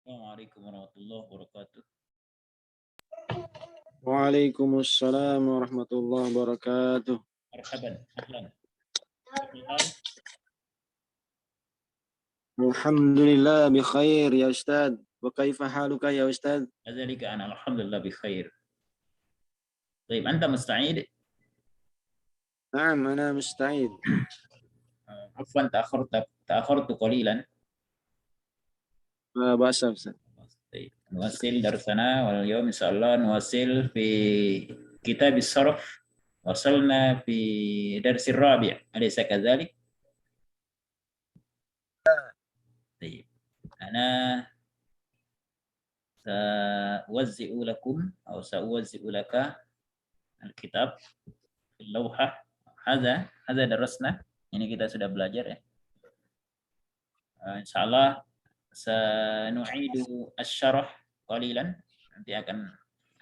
Assalamualaikum warahmatullahi wabarakatuh. Waalaikumsalam warahmatullahi wabarakatuh. Marhaban, ahlan. Kaifa hal? Alhamdulillah bi khair ya Ustaz. Wa kaifa haluka ya Ustaz? Kadzalika ana alhamdulillah bi khair. Baik, anta musta'id? Naam, ana musta'id. Afwan ta'akhartu qalilan. Bahasa Ustaz. طيب نواصل درسنا واليوم إن شاء الله نواصل في كتاب الصرف. وصلنا في درس الرابع أليس كذلك؟ طيب أنا سأوزع لكم أو سأوزع لك الكتاب في اللوحة. هذا درسنا. Ini kita sudah belajar ya. Insyaallah sanu'idu asy-syarah qalilan. Nanti akan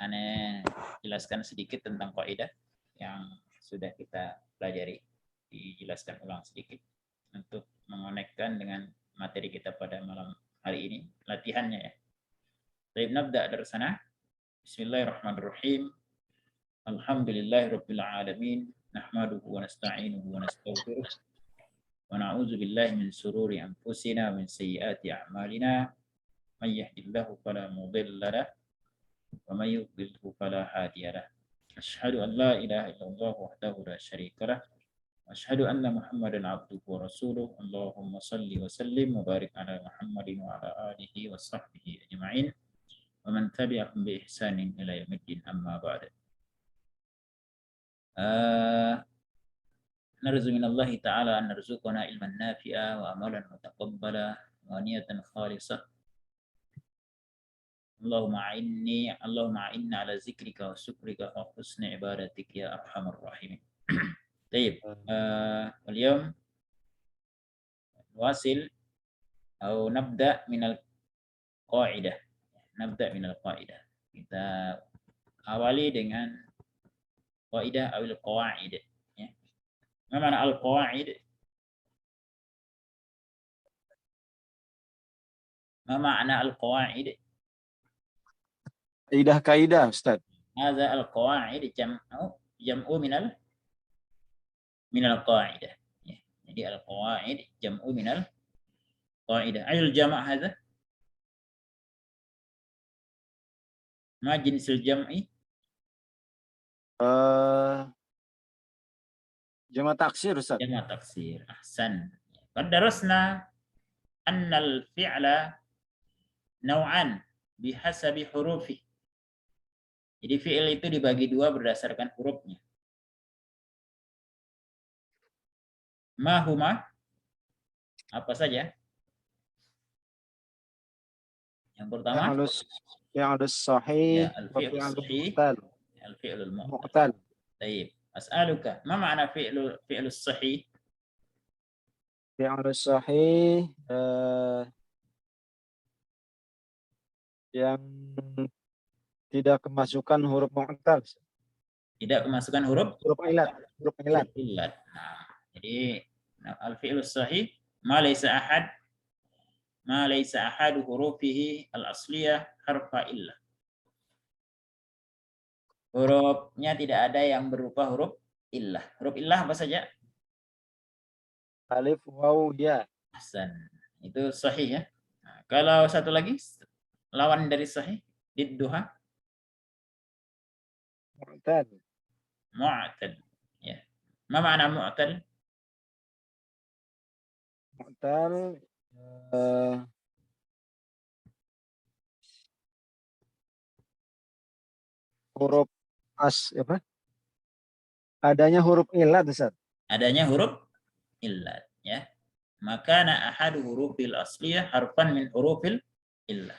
Ane jelaskan sedikit tentang kaidah yang sudah kita pelajari. Dijelaskan ulang sedikit untuk mengonekkan dengan materi kita pada malam hari ini, latihannya ya. Baik, nabda dari sana. Bismillahirrahmanirrahim. Alhamdulillahirabbil alamin. Nahmaduhu wa nasta'inuhu wa nastaghfiruh. Wa na'udzu billahi min shururi anfusina wa min sayyiati a'malina. May yahdihillahu fala mudilla lahu wa may yudlilhu fala hadiya lahu. Asyhadu an la ilaha illallah wahdahu la syarika lahu wa asyhadu anna Muhammadan abduhu wa rasuluh. Allahumma shalli wa sallim wa barik ala Muhammadin wa ala alihi wa sahbihi ajma'in wa man tabi'ahum bi ihsanin ila yaumiddin, amma ba'd. نرجو من الله تعالى أن نرزقنا علما نافعا وعملا متقبلا ونية خالصة. اللهم أعني على ذكرك وشكرك وحسن عبادتك يا أرحم الراحمين. طيب اليوم نواصل أو نبدأ من القاعدة. Kita awali dengan qaidah atau qawaid. Ma makna al-qawaid? Ma makna al-qawaid? Kaidah Ustaz. Hadza al-qawaid jam'u min al-qaidah. Jadi al-qawaid jam'u min al-qaidah. Ayul jama' hadza? Ma jinsul jam'i? Jama' taksir Ustaz. Jama' taksir. Ahsan. Qad darasna anna al-fi'la naw'an bihasabi hurufi. Jadi fi'il itu dibagi dua berdasarkan hurufnya. Ma huma? Apa saja? Yang pertama, fi'lus sahih, al-fi'lus sahih, al-fi'lul mu'tal. Baik. As'aluka, ma ma'na fi'lus sahih? Fi'lus sahih yang tidak kemasukan huruf mu'tal. Tidak kemasukan huruf ilat. Nah, jadi al-fi'lus sahih ma laysa ahad hurufihi al-asliyah harfa illah. Hurufnya tidak ada yang berupa huruf illah. Huruf illah apa saja? Alif, waw, ya. Ahsan. Itu sahih ya. Nah, kalau satu lagi lawan dari sahih, didduha Mu'tal. Ya. Ma makna mu'tal? Mu'tal huruf adanya huruf ilat Ustaz. Adanya huruf illat ya. Maka ahadu hurufil asliyah harfan min hurufil illah.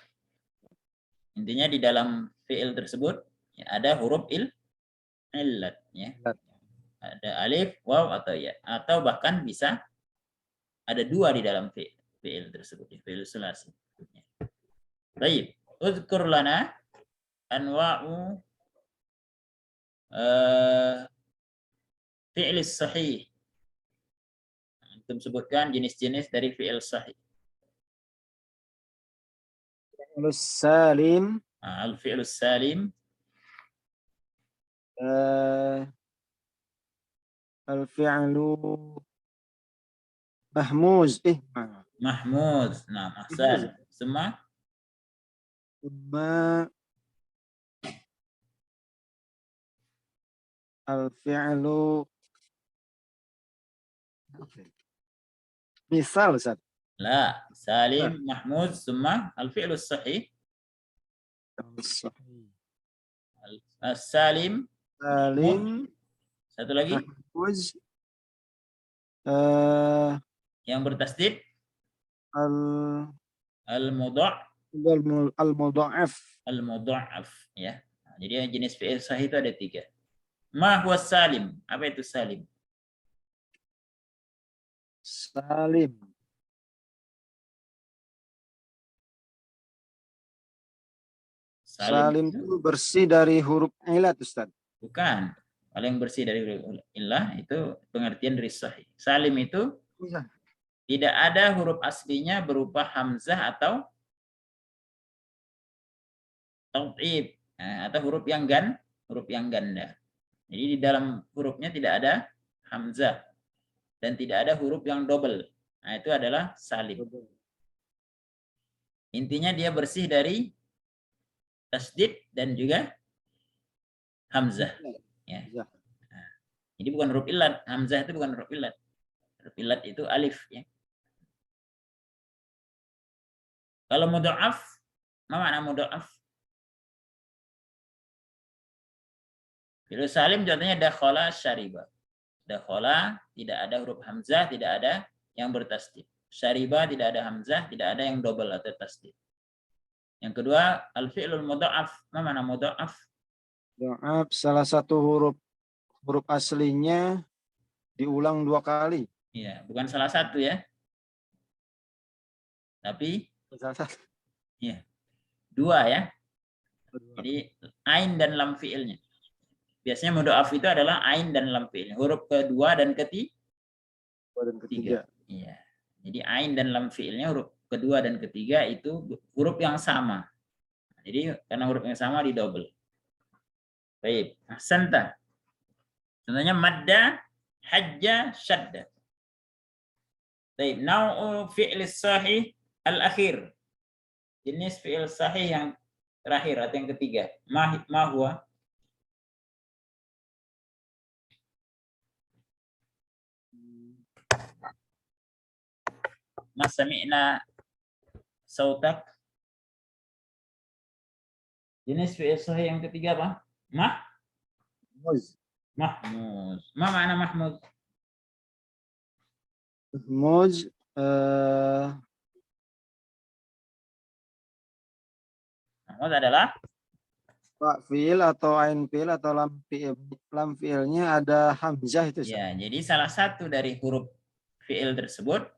Intinya di dalam fi'il tersebut ya, ada huruf illat ya. Ada alif, waw atau ya, atau bahkan bisa ada dua di dalam fi'il tersebut, fi'il sulasi. Baik, uzkur lana anwa'u fi'il sahih. Antum sebutkan jenis-jenis dari fi'il sahih. السالم الفعل السالم الفعل محموز محمود. نعم أحسن. ثم ثم الفعل مثال Ustaz. لا، سالم محمود ثم الفعل الصحيح صحيح. السالم محمود. Salim Satu lagi محموز yang bertasdid al al-mudha'af. al-mudha'af. Al-mudha'af ya. Nah, jadi jenis fi'il sahih itu ada 3. Ma huwa salim? Apa itu salim? Salim. Salim itu bersih dari huruf ilat, Ustaz. Bukan. Kalau yang bersih dari huruf illah itu pengertian dari sahih. Salim itu tidak ada huruf aslinya berupa hamzah atau tautib, atau huruf yang ganda. Jadi di dalam hurufnya tidak ada hamzah dan tidak ada huruf yang double. Nah, itu adalah salim. Intinya dia bersih dari tasdid dan juga hamzah. Ya. Nah, jadi bukan huruf illat. Hamzah itu bukan huruf illat. Huruf illat itu alif. Ya. Kalau mudha'af, apa makna mudha'af? Fi'il salim contohnya dakhala syariba. Dakhala tidak ada huruf hamzah, tidak ada yang bertasdid. Syariba tidak ada hamzah, tidak ada yang double atau tasdid. Yang kedua, al-fi'lul mudha'af. Apa makna mudha'af? Mudha'af salah satu huruf aslinya diulang 2 kali. Iya, bukan salah satu ya. Tapi ya, 2 ya. Jadi ain dan lam fi'ilnya. Biasanya mudha'af itu adalah ain dan lam fi'ilnya. Huruf kedua dan ketiga. Iya. Jadi ain dan lam fi'ilnya huruf kedua dan ketiga itu huruf yang sama. Jadi karena huruf yang sama di double. Baik, ahsanta. Contohnya madda, hajja, syadda. Baik, nau'u fi'il sahih al-akhir. Jenis fi'il sahih yang terakhir atau yang ketiga. Ma huwa? Ma sami'na sautak. Jenis fi'il sahih yang ketiga apa? Mahmuz. Ma makna mahmuz? Mahmuz Mahmuz adalah Pak fi'il atau ain fi'il atau lam fi'ilnya ada hamzah itu. Ya, jadi salah satu dari huruf fi'il tersebut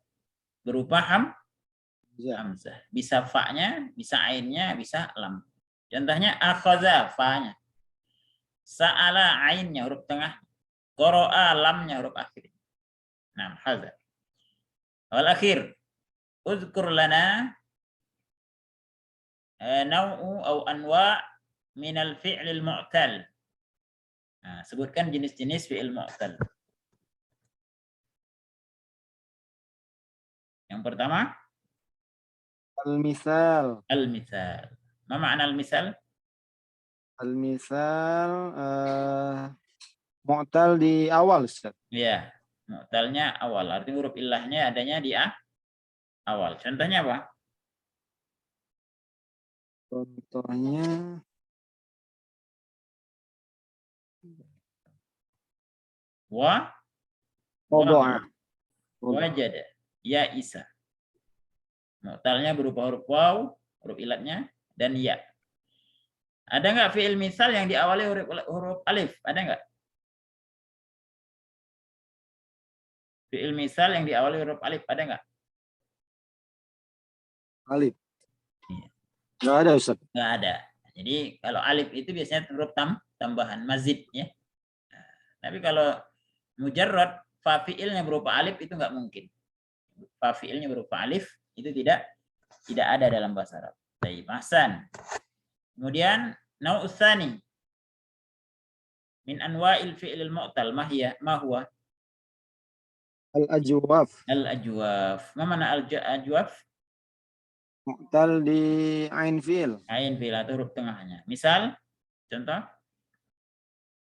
berupa hamzah. Bisa fa-nya, bisa ainnya, bisa lam. Contohnya akhadha fa-nya. Sa'ala ainnya huruf tengah. Qara'a lamnya huruf akhir. Nah, hadza. Wal akhir. Uzkur lana naw'u aw anwa' min al-fi'l al-mu'tal. Nah, sebutkan jenis-jenis fi'il mu'tal. Yang pertama, al-misal. Al-misal. Ma makna al-misal? Al-misal mu'tal di awal, Ustaz. Iya, mu'talnya awal. Artinya huruf illahnya adanya di awal. Contohnya apa? Contohnya wajada, ya isa. Mu'talnya berupa huruf waw, huruf ilatnya, dan ya. Ada nggak fi'il misal yang diawali huruf alif? Ada nggak? Fi'il misal yang diawali huruf alif, ada nggak? Alif. Iya. Nggak ada, Ustaz. Nggak ada. Jadi kalau alif itu biasanya huruf tambahan, mazid ya. Nah, tapi kalau mujarrad, fa fi'ilnya berupa alif itu nggak mungkin. Fa fi'ilnya berupa alif itu tidak ada dalam bahasa Arab. Baik, ahsan. Kemudian nau'us tsani min anwa'il fi'lil mu'tal ma huwa? Al-ajwaf. Al-ajwaf. Ma mana al-ajwaf? Mu'tal di ain fi'il. Ain fi'il atau huruf tengahnya. Misal, contoh.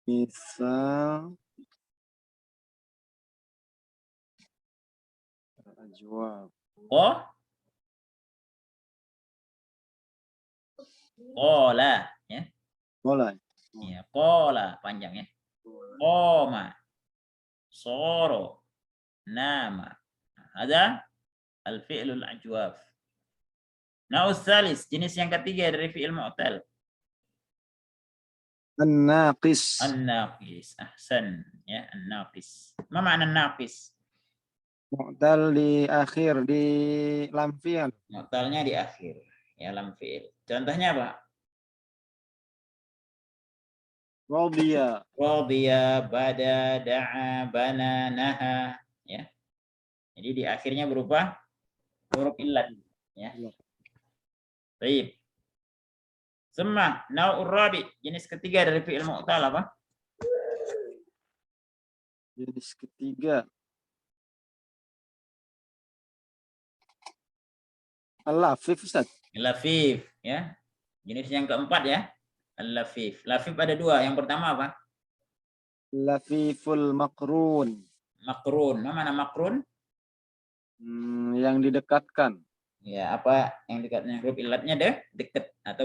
Misal al-ajwaf. Qala, ya. Mulai. Ya, qala panjang ya. Qoma, soro, nama. Ada al-fi'lul ajwaf. Nau'us tsalis, jenis yang ketiga dari fi'il mu'tal. An-naqis. An-naqis. Ahsan, ya, an-naqis. Ma makna an-naqis? Mu'tal di akhir di lam fi'il. Mu'talnya di akhir, ya, lam fi'il. Contohnya apa? Radiya. Radiya, bada, da'a, bana, naha, ya. Jadi di akhirnya berupa huruf illat, ya. Baik. Semma, nau'ur rabi, jenis ketiga dari fi'il mu'tal apa? Jenis ketiga. Al-lafif, Ustaz. Lafif, ya. Jenis yang keempat ya. Al-lafif. Lafif ada dua. Yang pertama apa? Lafiful makrun. Makrun. Mana makrun? Yang didekatkan. Ya, apa yang dekatnya? Huruf illatnya dekat atau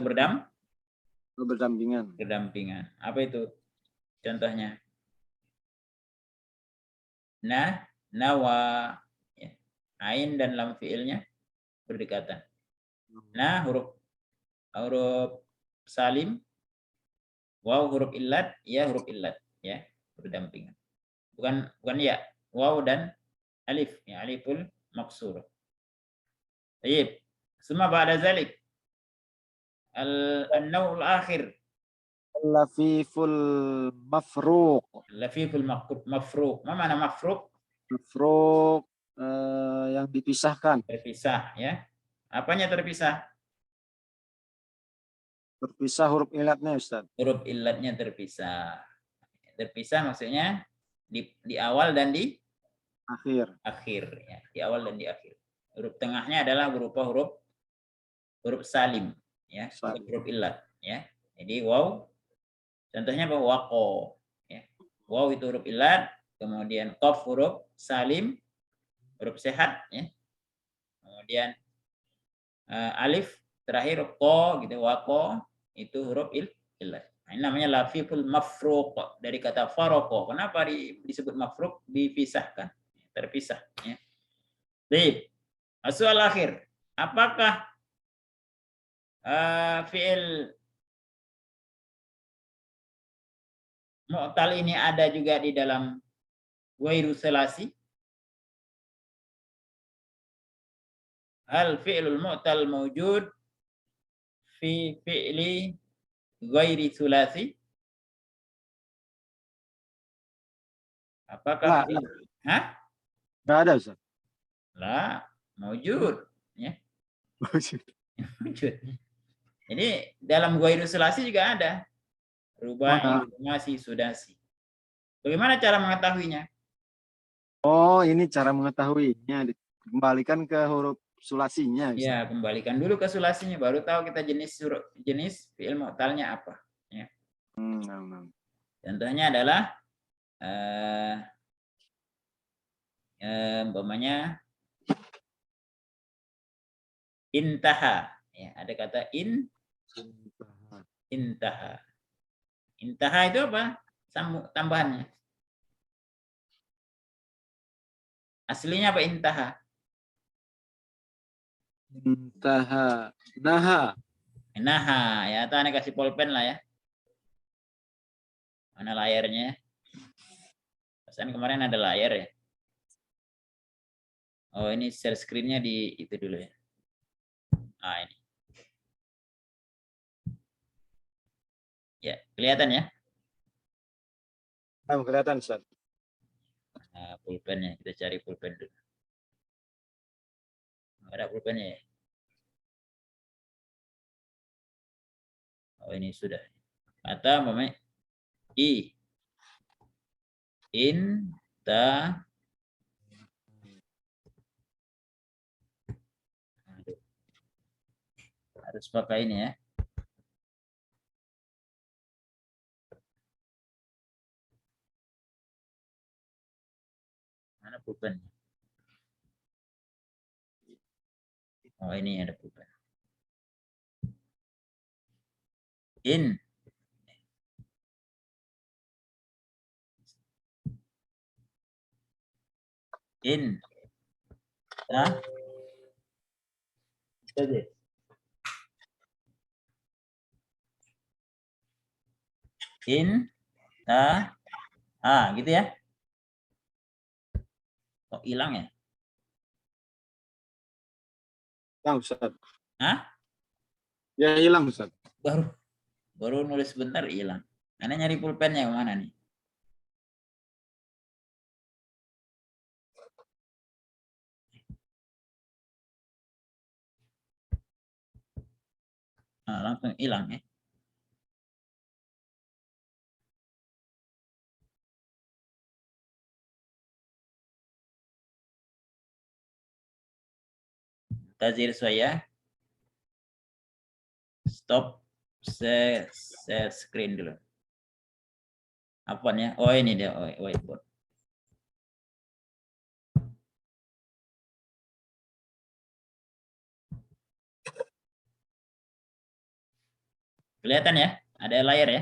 Berdampingan. berdampingan. Apa itu? Contohnya. Nah, nawa. Ya. Ain dan lam fiilnya berdekatan. Nah, huruf salim. Waw huruf illat, ya huruf illat, ya, berdampingan. Bukan ya. Waw dan alif, ya, aliful maksur. Baik. Semua ba'da zalik. An-naw'ul akhir. Lafiful mafruq. Lafiful mafruq. Ma mana mafruq? Mafruq yang dipisahkan. Terpisah, ya. Apanya terpisah? Terpisah huruf ilatnya, Ustaz. Huruf illatnya terpisah. Terpisah maksudnya di awal dan di Akhir. ya. Di awal dan di akhir. Huruf tengahnya adalah berupa huruf salim, ya, bukan huruf illat, ya. Jadi waw, contohnya apa? Waqo, ya. Waw itu huruf illat, kemudian qaf huruf salim, huruf sehat, ya. Kemudian alif terakhir ko gitu, waqo itu huruf illat. Nah, ini namanya lafiful mafruq dari kata faroko. Kenapa disebut mafruq? Dipisahkan, terpisah, ya. Baik. Soal akhir, apakah fi'il mu'tal ini ada juga di dalam ghairu tsalasi? Hal fi'lul mu'tal mawjud fi fi'li ghairi tsulasi? Apakah Hah? Nggak ada, Ustaz. La, mawjud, ya. Mawjud. Jadi dalam ghairu tsulasi juga ada rubai, masih, sudasi. Bagaimana cara mengetahuinya? Oh, ini cara mengetahuinya. Dikembalikan ke huruf sulasinya. Ya, kembalikan dulu ke sulasinya, baru tahu kita jenis fi'il mu'talnya apa. Ya. Contohnya adalah umpamanya intaha. Ya, ada kata intaha. Intaha itu apa? Tambahannya. Aslinya apa intaha? Intaha. Naha. Naha, ya, tanya kasih pulpen lah ya. Mana layarnya? Pesan kemarin ada layar ya. Oh, ini share screen-nya di itu dulu ya. Ah, ini. Ya, kelihatan ya? Kelihatan, Ustaz. Nah, pulpennya, kita cari pulpen dulu. Nggak ada pulpennya ya? Oh, ini sudah. Kata namanya I. In, ta. Aduh, harus pakai ini ya. Mana pulpen? Oh, ini ada pulpen. In. In. Ta. Saja. In, ta. Gitu ya. Kok hilang ya? Hilang, Ustaz. Hah? Ya hilang, Ustaz. Baru nulis sebentar hilang. Anda nyari pulpennya kemana nih? Langsung hilang ya. Tazir saya. Stop share screen dulu. Apanya? Oh, ini dia. Oh, whiteboard. Kelihatan ya? Ada layar ya?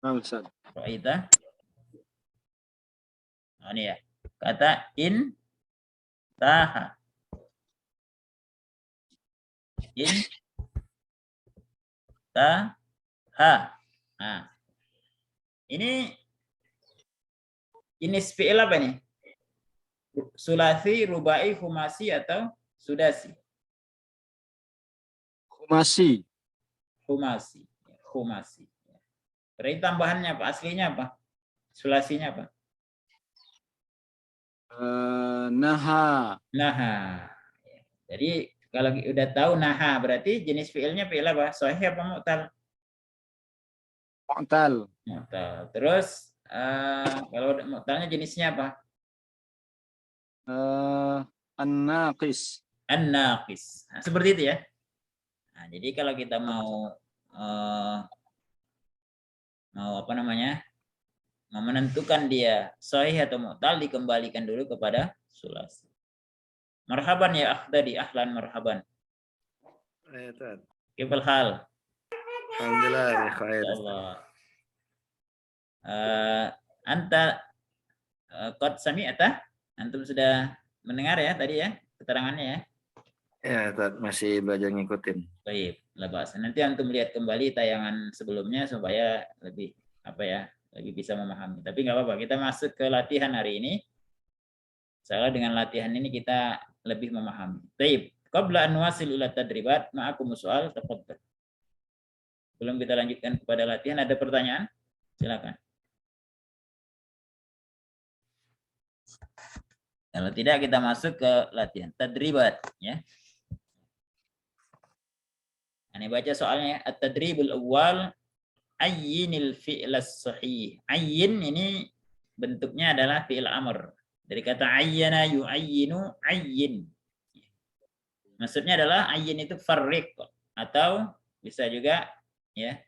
Nah, Ustaz. Ra'aita. Oh, ini ya. Kata in taha. In taha. Nah, ini jenis fi'il apa nih? Sulasi, rubai, khumasi atau sudasi? Khumasi. Khumasi. Khumasi. Berarti tambahannya apa? Aslinya apa? Sulasinya apa? Naha. Naha. Jadi kalau udah tahu naha berarti jenis fi'ilnya fi'il apa? Sahih apa mu'tal? Mu'tal. Mu'tal. Terus kalau mu'talnya jenisnya apa? An-naqis. An-naqis. Nah, seperti itu ya. Nah, jadi kalau kita mau apa namanya? Mau menentukan dia sahih atau mu'tal dikembalikan dulu kepada sulasi. Marhaban ya akhdadi, ahlan marhaban. Kifal hal? Alhamdulillah ya khair. Insyaallah. Anta qad sami'ta? Antum sudah mendengar ya tadi ya keterangannya ya? Ya, Ustaz, masih belajar ngikutin. Baik, lah bahasa. Nanti antum lihat kembali tayangan sebelumnya supaya lebih apa ya, lebih bisa memahami. Tapi nggak apa-apa, kita masuk ke latihan hari ini. Soalnya dengan latihan ini kita lebih memahami. Baik, qabla an nuwasil ila tadribat, ma'akum soal tafadhal. Belum kita lanjutkan kepada latihan, ada pertanyaan? Silakan. Kalau tidak kita masuk ke latihan tadribat ya. Ini baca soalnya at-tadribul awal ayyinil fi'l as-sahih. Ayyin ini bentuknya adalah fi'il amr. Dari kata ayyana yu'ayyinu ayyin. Maksudnya adalah ayyin itu farriq atau bisa juga ya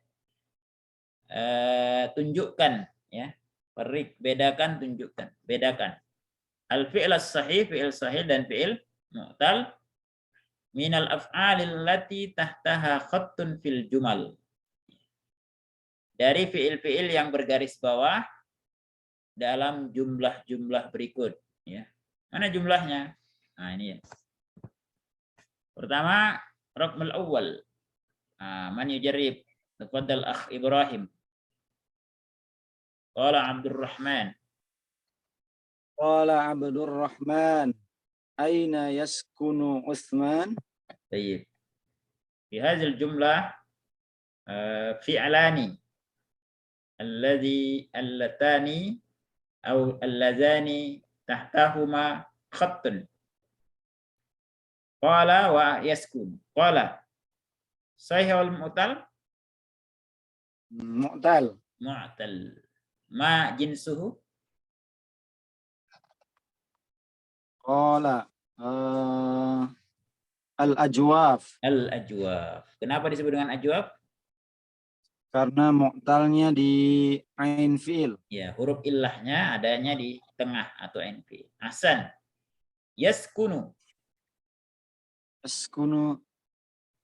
tunjukkan ya. Farriq bedakan, tunjukkan, bedakan. Al fi'l as-sahih, fi'il sahih dan fi'il mu'tal minal af'alil lati tahtaha khattun fil jumal. Dari fi'il-fi'il yang bergaris bawah dalam jumlah-jumlah berikut ya. Mana jumlahnya? Nah, ini ya. Pertama, raqmul awwal. Man yujarrib? Tafadhal akh Ibrahim. Qala Abdurrahman. Qala Abdurrahman. Aina yaskunu Utsman? Baik. Fi hadhihi al-jumlah fi'lani allatani أو اللذان تحتهما خط قال ويسكن قال Sahih wal mu'tal? Mu'tal. Mu'tal. Ma jinsuhu? Qala al-ajwaf. Al-ajwaf. Kenapa disebut dengan ajwaf? Karena mu'talnya di ain fi'il. Ya, huruf illahnya adanya di tengah atau NP. Hasan. Yaskunu. Yaskunu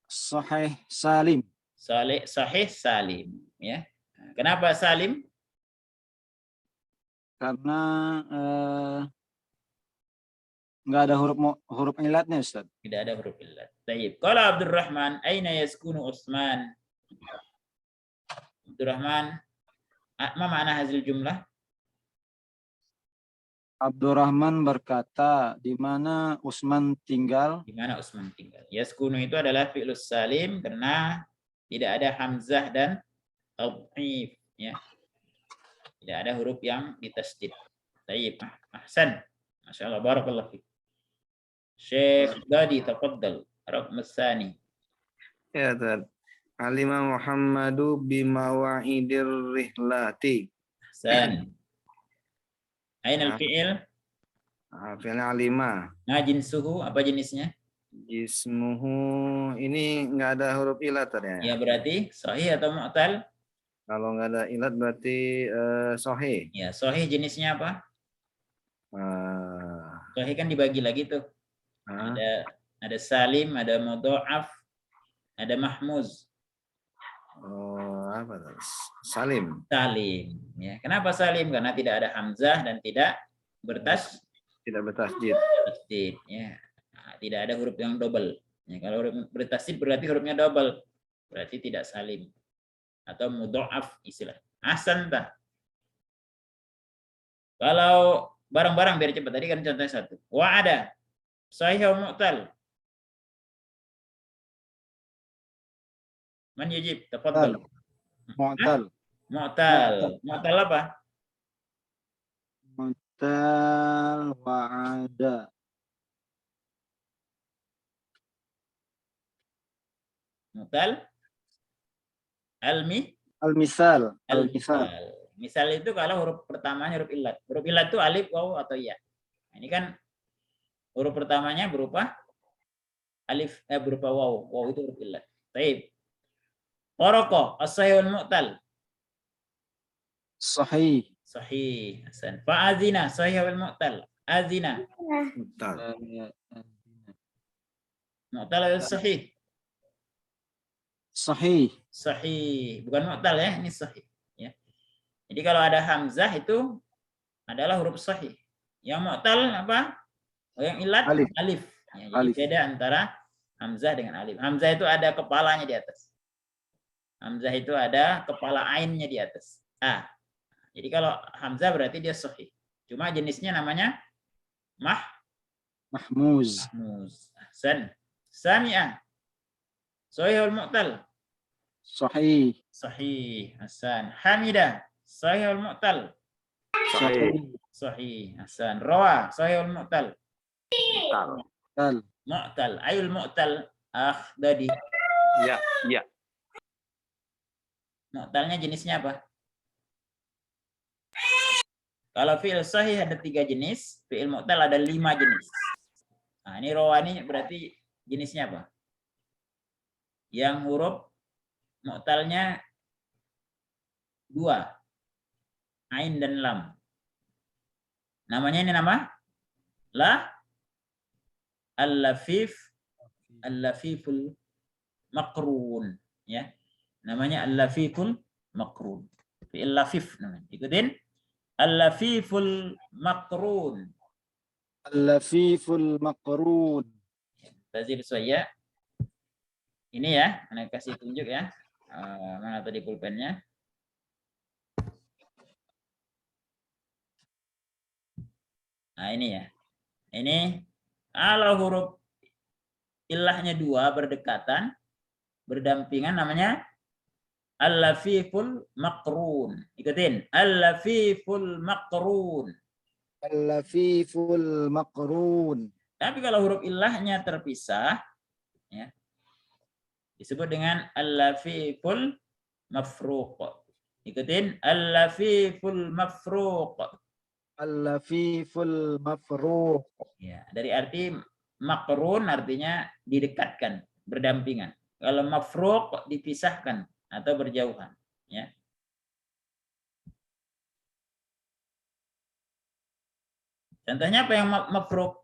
sahih salim. Sahih salim. Ya. Kenapa salim? Karena nggak ada huruf ilatnya, Ustaz. Tidak ada huruf illat. Tayyib. Qala Abdurrahman, aina yaskunu Utsman? Abdurrahman, ma ma'na hazil jumlah? Abdurrahman berkata, di mana Utsman tinggal? Di mana Utsman tinggal? Yaskunu itu adalah fi'lus salim karena tidak ada hamzah dan tadhif, ya. Tidak ada huruf yang ditasdid. Tayyib. Ahsan. Masyaallah, barakallahu fiik. Syekh Dadi, tafadhal. Raqam tsani. Ya, Tad. Alima Muhammadu bimawa'idir rihlati. Ahsan. Aina al-fi'il? Fi'il alima. Ma jinsuhu, apa jenisnya? Jismuhu ini nggak ada huruf ilat tadi Ya, ya. berarti sahih atau mu'tal? Kalau nggak ada ilat berarti sahih. Ya, sahih jenisnya apa? Sahih kan dibagi lagi tuh. Ada salim, ada mudha'af, ada mahmuz. Apa tuh? Salim. Salim. Ya, kenapa salim? Karena tidak ada hamzah dan tidak Tidak bertasjid. bertasdid. Ya, nah, tidak ada huruf yang double. Ya, kalau huruf bertasdid berarti hurufnya double. Berarti tidak salim atau mudha'af istilah. Hasan tah. Kalau barang-barang biar cepat, tadi kan contohnya satu. Wa ada sahih mu'tal. Man yujib? Tafadhal. Mu'tal. Mu'tal. Mu'tal apa? Mu'tal wa ada. Mu'tal. Al-misal. Al-misal. Misal itu kalau huruf pertamanya huruf illat. Huruf illat itu alif, waw, atau ya. Ini kan huruf pertamanya berupa alif, berupa waw. Waw itu huruf illat. Baik. Qaraqah, as-sahih wal mu'tal. Sahih. Sahih. Hasan. Fa'azina, sahih wal mu'tal. Azina. Mu'tal. Mu'tal atau sahih? Sahih. Sahih. Bukan mu'tal ya, ini sahih. Ya. Jadi kalau ada hamzah itu adalah huruf sahih. Yang mu'tal apa? Yang ilat alif. Ya, jadi Alif. beda antara hamzah dengan alif. Hamzah itu ada kepalanya di atas. Hamzah itu ada kepala ainnya di atas. Jadi kalau hamzah berarti dia sahih. Cuma jenisnya namanya Mahmuz. Ahsan. Sami'ah. Sahih wal mu'tal. Sahih. Sahih. Hasan. Hamidah. Sahih wal mu'tal. Sahih. Sahih. Hasan. Rawa. Sahih wal mu'tal. Mu'tal. Mu'tal. Ayul mu'tal. Dadi. Ya, ya. Mu'talnya jenisnya apa? Kalau fi'il sahih ada 3 jenis, fi'il mu'tal ada 5 jenis. Nah, ini rawa ini berarti jenisnya apa? Yang huruf mu'talnya 2. Ain dan lam. Namanya ini nama? Al-lafiful makrun. Ya. Namanya al-lafiful makrun. Fi'il lafif namanya. Ikutin. Al-lafiful makrun. Al-lafiful makrun. Tazir saya. Ini ya, saya kasih tunjuk ya. Mana tadi pulpennya? Nah, ini ya. Ini kalau huruf ilahnya 2 berdekatan, berdampingan namanya al-lafiful makrun. Ikutin. Al-lafiful makrun. Al-lafiful makrun. Tapi kalau huruf ilahnya terpisah, ya, Disebut dengan al-lafiful mafruq. Ikutin, al-lafiful mafruq. Al-lafiful mafruq. Ya, dari arti makrun artinya didekatkan, berdampingan. Kalau mafruq dipisahkan atau berjauhan, ya. Contohnya apa yang mafruq?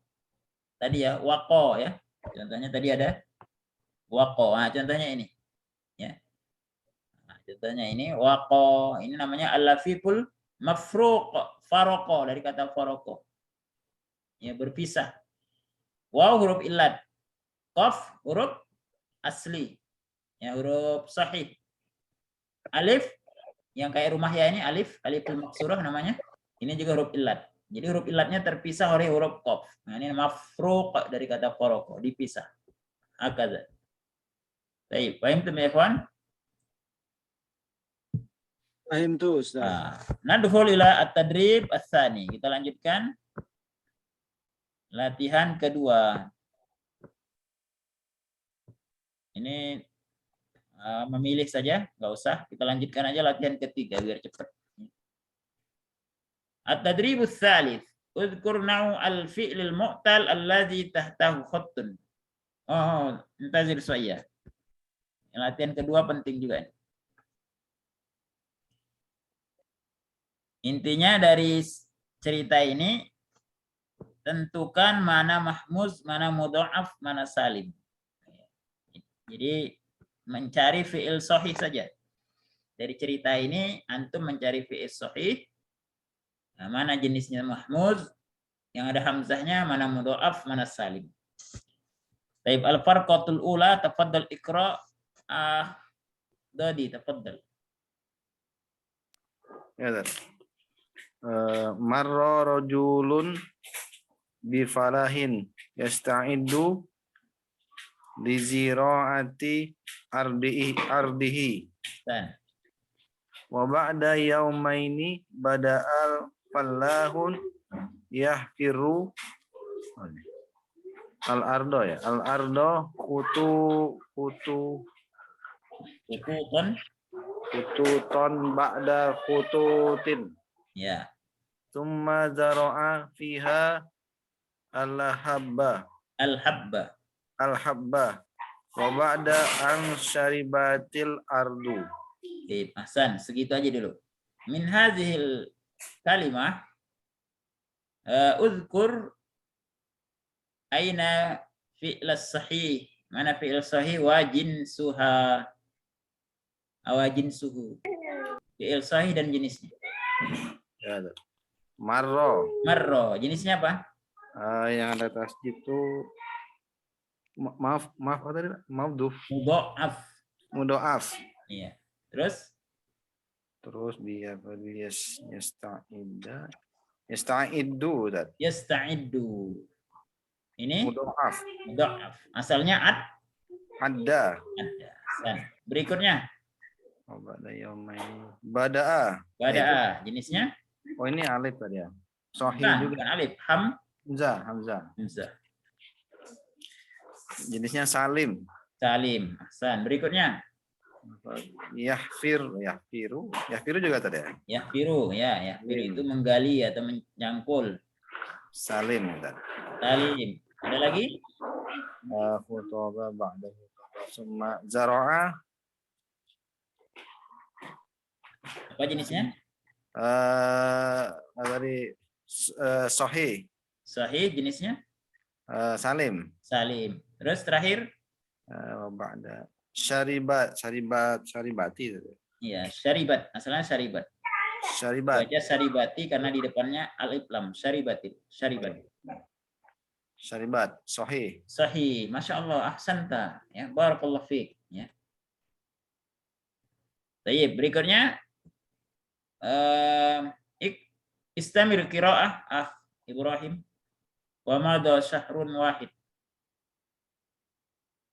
Tadi ya, waqo ya. Contohnya tadi ada waqo. Nah, contohnya ini, ya. Nah, contohnya ini waqo. Ini namanya al-lafiful mafruq, faroko dari kata faroko. Ya, berpisah. Waw huruf illat. Qaf huruf asli. Ya, huruf sahih. Alif yang kayak rumah ya ini alif maksurah namanya. Ini juga huruf illat. Jadi huruf illatnya terpisah oleh huruf qaf. Nah, ini mafruq dari kata faroko, dipisah. Hakadha. Baik, paham tuh ya, ikhwan? Fahim tuh, Ustaz. Nadkhul ila at-tadrib ats-tsani. Kita lanjutkan latihan kedua. Ini memilih saja, nggak usah. Kita lanjutkan aja latihan ketiga biar cepat. At-tadrib ats-tsalits. Udhkur naw al-fi'l al-mu'tal alladhi tahtahu khattun. Oh, intazir saya. Latihan kedua penting juga. Intinya dari cerita ini, tentukan mana mahmuz, mana mudha'af, mana salim. Jadi mencari fi'il sahih saja. Dari cerita ini antum mencari fi'il sahih. Nah, mana jenisnya mahmuz, yang ada hamzahnya, mana mudha'af, mana salim. Taib al-farqatul ula, tafaddal iqra. Dodi, tafaddal. Ya, marra rajulun bifalahin yasta'iddu li zira'ati ardihi Dan wa ba'da yaumaini bada'al fallahun yahfiru al-ardo ya al-ardo kututon ba'da kututin ya, summa zara'a fiha al-habba wa ba'da an syaribatil ardu. Oke, Hasan, segitu aja dulu. Min hazihil kalimah uzkur aina fi'l sahih. Mana fi'il sahih wa jinsuha. Wa jinsuhu. Fi'il sahih dan jenisnya. Ya, marro. Marro, jenisnya apa? Yang ada tasdid itu maaf apa tadi? Mudha'af. Iya. Terus dia yasta'iddu dat. Yasta'iddu. Ini Mudha'af. Asalnya Ada. Berikutnya Bada'a. Jenisnya? Oh, ini alif tadi ya. Sahih juga. Bukan alif, Hamzah. Jenisnya salim. Hasan. Berikutnya Yahfiru juga tadi ya. Yahfiru itu menggali atau menyangkul. Salim. Salim. Ada lagi? Khutbah ba'da summa zara'a. Apa jenisnya? Tadi sahih. Sahih jenisnya? Salim. Terus terakhir? Ba'da syaribati. Iya, syaribat. Asalnya syaribat. Baca syaribati karena di depannya alif lam. Syaribat. Sahih. Masya Allah, ahsanta. Ya, barakallahu fiik. Ya. Baik, berikutnya istamir qiraah Ibrahim. Wa madha syahrun wahid.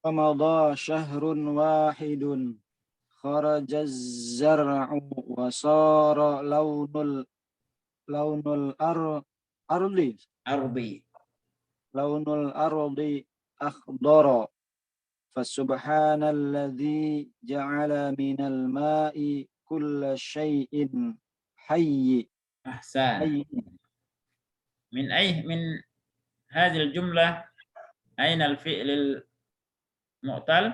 Famadha syahrun wahidun kharaja az-zar'u wa sara launul ardi akhdara Fasubhanalladzi ja'ala minal ma'i kulla syai'in hayy. Ahsan. Hayy. من هذه الجملة أين الفعل المعتل؟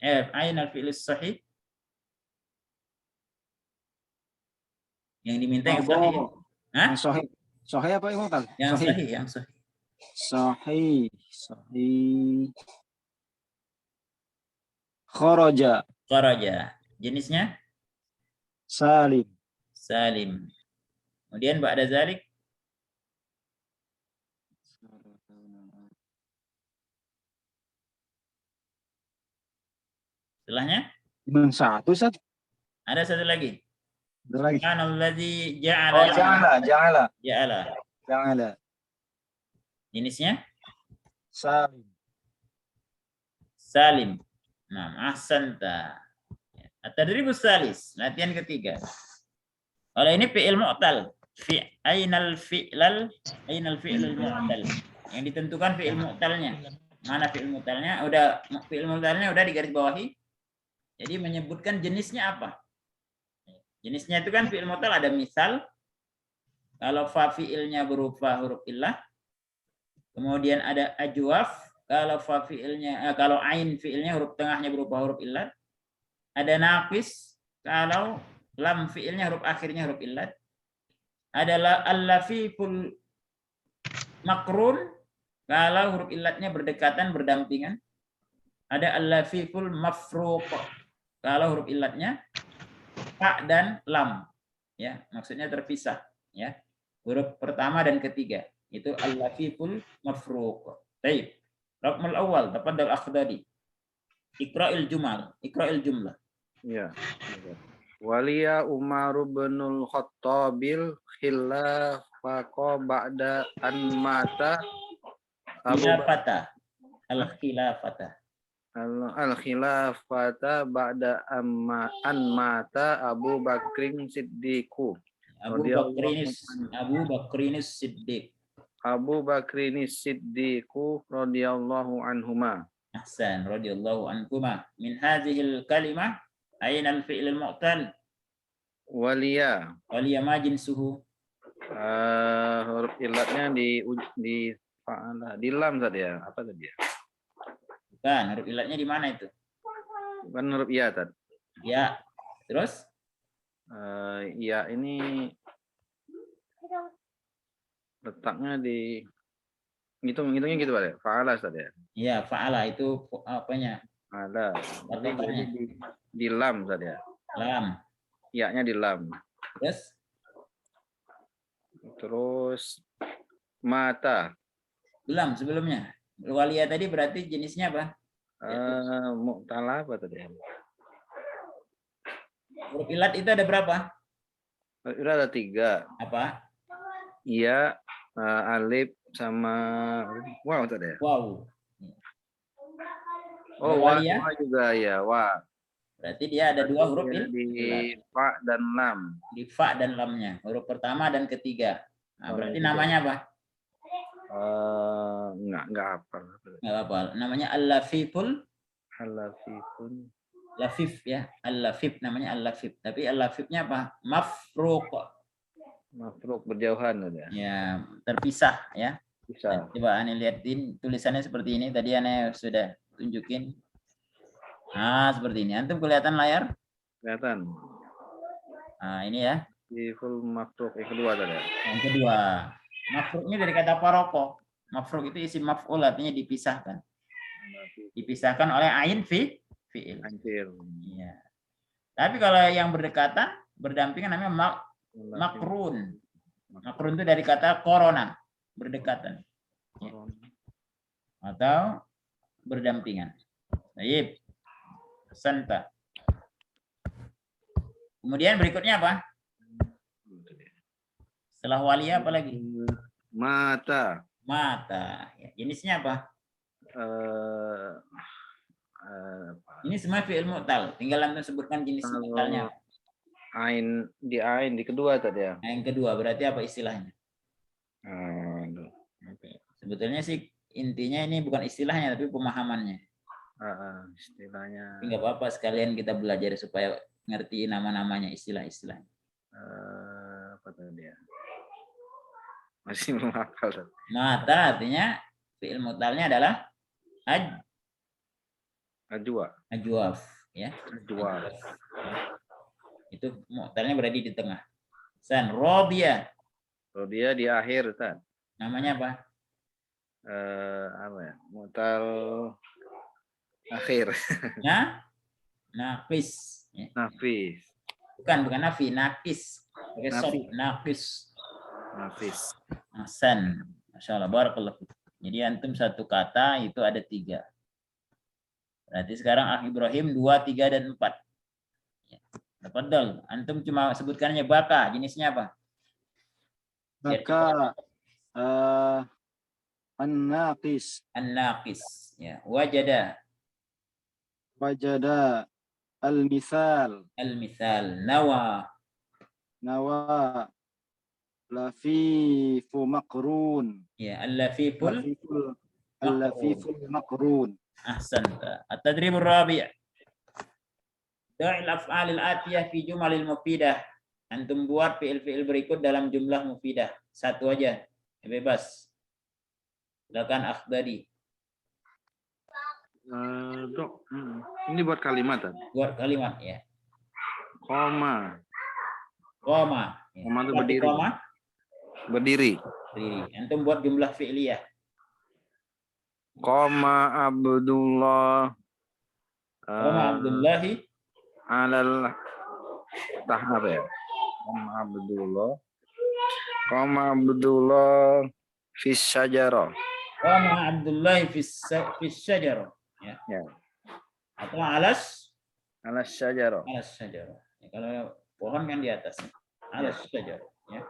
أين الفعل الصحيح؟ Yang diminta yang sahih. Hah? Yang sahih. Sahih apa yang mu'tal? Yang Sahih. sahih, yang sahih. Sahih. Sahih. Kharaja. Kharaja. Jenisnya Salim. salim. Kemudian ba'da zalik setelahnya Satu, Ustaz. ada satu lagi. Ada lagi. Subhanalladzi Oh, ja'ala. ja'ala. Jenisnya Salim. salim. Nah, ahsanta. At-tadribus salis, latihan ketiga. Kalau ini fi'il mu'tal, ainal fi'lal mu'tal. Yang ditentukan fi'il mu'talnya. Mana fi'il mu'talnya? Fi'il mu'talnya udah digaris bawahi. Jadi menyebutkan jenisnya apa? Jenisnya itu kan fi'il mu'tal ada misal. Kalau fa fi'ilnya berupa huruf illah. Kemudian ada ajwaf. Kalau fa fi'ilnya kalau ain fi'ilnya huruf tengahnya berupa huruf illah. Ada naqis kalau lam fi'ilnya huruf akhirnya huruf illat. Adalah al-lafiful makrun kalau huruf illatnya berdekatan berdampingan. Ada al-lafiful mafruq kalau huruf illatnya fa dan lam, ya, maksudnya terpisah, ya. Huruf pertama dan ketiga itu al-lafiful mafruq. Baik. Raqmul awal tafaddal akhdari. Iqra'il jumlah. Ya. Waliya Umar bin Khattabil khilafaqa ba'da an mata Khilafata. Al-khilafata. al-khilafata ba'da an mata Abu Bakrin Siddiqu. Abu Bakrinis Siddiq. Abu Bakrinis Siddiqu radhiyallahu anhuma. Ahsan, radhiyallahu anhuma. Min hadhil kalimah aina al-fi'l al-mu'tal? Waliya. Waliya ma jinsuhu? Huruf illatnya di fa'ala, di lam tadi ya. Apa tadi ya? Bukan, huruf illatnya di mana itu? Bukan huruf iya tadi. Ya. Terus? Ya ini letaknya di ngitungnya gitu Pak ya. Fa'ala tadi ya. Iya, fa'ala itu apanya? Ada. Patokannya. Di lam tadi ya. Lam. Iya-nya di lam. Terus mata. Belum sebelumnya. Walia tadi berarti jenisnya apa? Mu'tala apa tadi? Huruf ilat itu ada berapa? Itu ada 3. Apa? Iya, alif sama wow tadi ya. Wow. Oh, wa juga ya, wa. Berarti dia ada 2 huruf di fa dan lam. Di fa dan lamnya, huruf pertama dan ketiga. Nah, berarti namanya apa? Enggak hafal. Enggak apa. Namanya al-lafiful. Al-lafifun. Lafif ya, al-lafif namanya al-lafif. Tapi al-lafifnya apa? Mafruq. Mafruq berjauhan ya. Ya, terpisah ya. Bisa. Coba Ane lihatin tulisannya seperti ini. Tadi Ane sudah tunjukin. Nah, seperti ini. Antum kelihatan layar? Kelihatan. Nah, ini ya. Di full mafruq yang kedua tadi. Yang kedua. Mafruqnya dari kata paroko. Mafruq itu isim maf'ul artinya dipisahkan. Dipisahkan oleh ain fi'il. Iya. Tapi kalau yang berdekatan, berdampingan namanya makrun. Makrun itu dari kata korona, berdekatan. Ya. Atau berdampingan. Baik. Santa. Kemudian berikutnya apa? Setelah walia apa lagi? Mata. Ya, jenisnya apa? Ini semua fi'il mu'tal. Tinggal antum sebutkan jenis mu'talnya. Ain di kedua tadi ya. Yang kedua berarti apa istilahnya? Sebetulnya sih intinya ini bukan istilahnya tapi pemahamannya. Istilahnya Enggak apa-apa, sekalian kita belajar supaya ngerti nama-namanya, istilah-istilah. apa tadi ya? Masih belum hafal. Ustaz. Mata artinya fi'il mutalnya adalah Ajwa. ajwaf, ya. Ajwa. Ajwaf, ya. Itu mutalnya berada di tengah. San Rodia, Kalau dia di akhir, Ustaz. namanya apa? Apa ya? Mutal akhir. Nafis, ya. Nafis. Bukan nafi, nakis. Pakai sop, Nafi. nakis. Nafis. Hasan, Masya Allah, barakallah. Jadi antum satu kata itu ada 3. Berarti sekarang Akh Ibrahim 2, 3, dan 4. Tafadhol. Antum cuma sebutkannya baka, jenisnya apa? Maka an-naqis, An-naqis. Ya. Wajada, wajada, al-mithal, al-mithal. Nawa, nawa, lafifu maqrun, ya. Al-lafiful. al-lafiful maqrun. Ahsanta. At-tadribur rabi'. Da'il af'alil atiyah fi jumalil mufidah. Antum buat fi'il-fi'il berikut dalam jumlah mufidah. Satu aja. Bebas. Silakan Akhdari. Dok, ini buat kalimat, Ustaz. Buat kalimat, ya. Koma. Koma. Ya. Koma itu Berarti berdiri. Koma. Berdiri. Berdiri. Antum buat jumlah fi'liyah. Koma Abdullah. Koma Abdullahi. Alal tahap ya. Koma Abdullah. Koma Abdullah fis syajarah. Koma Abdullahi fis syajarah. Ya. Ya. Atau alas Syajarah. syajarah. Ya, kalau pohon kan di atasnya. Alas syajarah. Ya.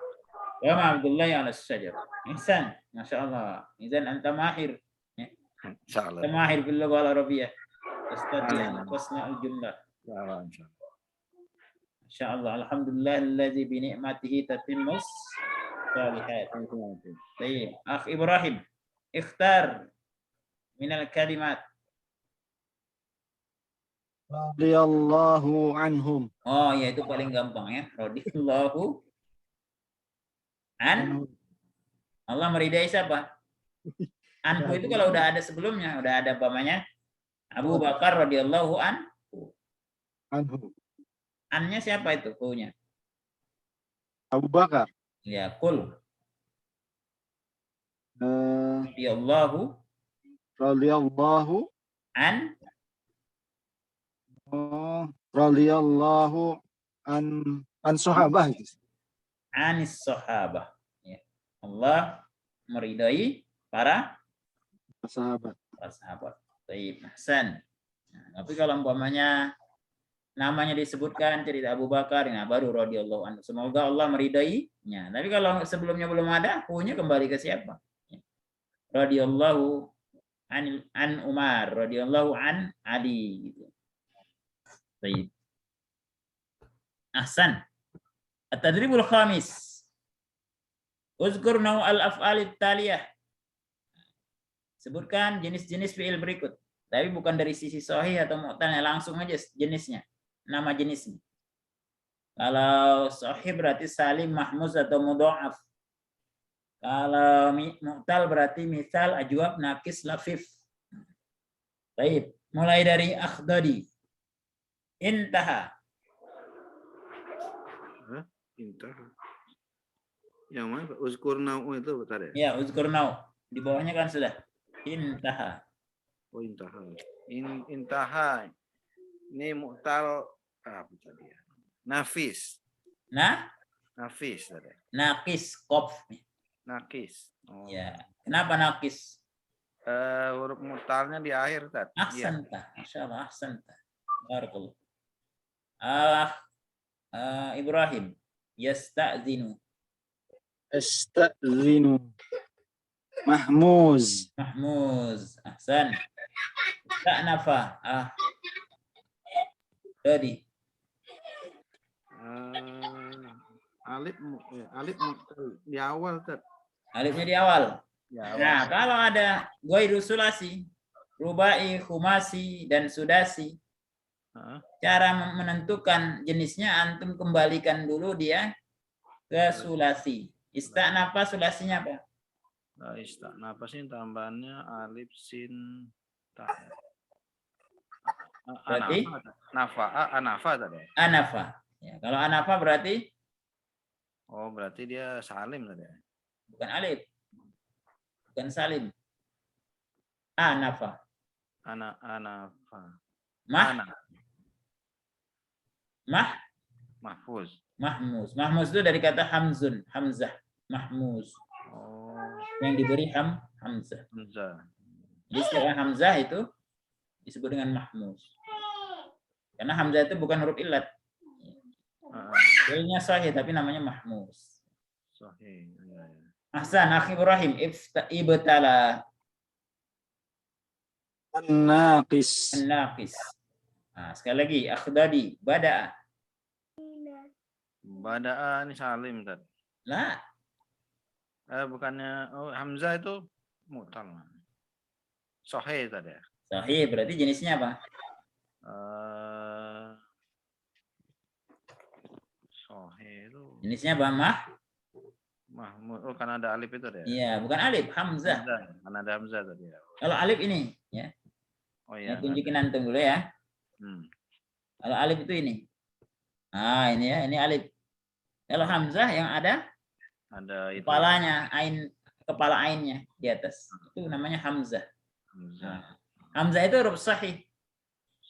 Koma Abdullahi alas syajarah. Ihsan. Masya Allah. Izan anta mahir. Insyaallah. Anta mahir fil lughah al-arabiyyah. Tastati' tasna'ul jumlah. Masya Allah. Alhamdulillah allazi bi ni'matihi tatimmus salihat. Baik. Akh Ibrahim, ikhtar minal kalimat. Radiyallahu anhum. Oh, ya itu paling gampang ya. Radhiyallahu an. Allah meridai siapa? Anhu itu kalau udah ada sebelumnya, udah ada pamannya. Abu Bakar radhiyallahu Anhu. Annya siapa itu? Hu-nya. Abu Bakar. Ya, kul. Radhiyallahu Radiyallahu an. radiyallahu an sahabah. Anis sahabah. Ya. Allah meridai para Sahabat. sahabat. Baik, Hasan. Nah, tapi kalau umpamanya namanya disebutkan cerita Abu Bakar, nah baru radhiyallahu anhu. Semoga Allah meridainya. Tapi kalau sebelumnya belum ada, hu-nya kembali ke siapa? Radhiyallahu an Umar, radhiyallahu an Ali gitu. Baik. Ahsan. At-tadribul khamis. Uzkur naw'al af'alit taliyah. Sebutkan jenis-jenis fi'il berikut. Tapi bukan dari sisi sahih atau mu'talnya, langsung aja jenisnya. Nama jenisnya. Kalau sahih berarti salim, mahmuz atau mudha'af. Kalau mu'tal berarti misal, ajwab, nakis, lafif. Baik, mulai dari akhdadi. Intaha. Intaha. Yang mana? Uzkur nau itu bentar ya? Ya, uzkur nau. Di bawahnya kan sudah. Intaha. Oh, intaha. Intaha. Ini mu'tal apa tadi ya? Nafis. Nafis tadi. Nakis, kof. Nakis. Oh. Ya. Kenapa nakis? Huruf mu'talnya di akhir tadi. Ahsanta. Masyaallah, ahsanta. Barakallah. Ibrahim. Yasta'zinu. Astazinu. Mahmuz. Mahmuz. Ahsan. Ta'nafa. Tadi. Alif di awal, Tat. Alifnya di awal. Di awal. Nah, kalau ada ghairu sulasi, rubai, khumasi, dan sudasi. Heeh. Cara menentukan jenisnya antum kembalikan dulu dia ke sulasi. Ista'nafa sulasinya apa? Ista'nafa sih tambahannya alif sin ta. Berarti Anafa tadi. anafa. Ya, kalau anafa berarti Oh, berarti dia salim tadi. bukan alif, bukan salim. Anafa. Anafa. Mah, Mahfuz. mahmuz. Mahmuz itu dari kata hamzun, hamzah, mahmuz. Oh, Yang diberi hamzah. Hamzah. Jadi setelah hamzah itu disebut dengan mahmuz. Karena hamzah itu bukan huruf illat. Fi'ilnya sahih tapi namanya mahmuz. Sahih. Ya, ya. Ahsan, akhi Ibrahim, ibtala An-naqis. an-naqis. Nah, sekali lagi, akhdadi, bada'a. Bada'a ini salim tadi. Lah, Bukannya Hamzah itu mutal. Sahih tadi. sahih berarti jenisnya apa? Sahih itu Jenisnya apa? Mahmud. Oh, karena ada alif itu deh. Iya, bukan alif, hamzah. Karena ada Hamzah tadi ya. Kalau alif ini, ya. Oh iya. Saya tunjukin antum dulu ya. Kalau alif itu ini. Ah, ini ya, ini alif. Kalau hamzah yang ada itu. Kepalanya, kepala ainnya di atas. Itu namanya hamzah. Hamzah. Hamzah itu huruf sahih.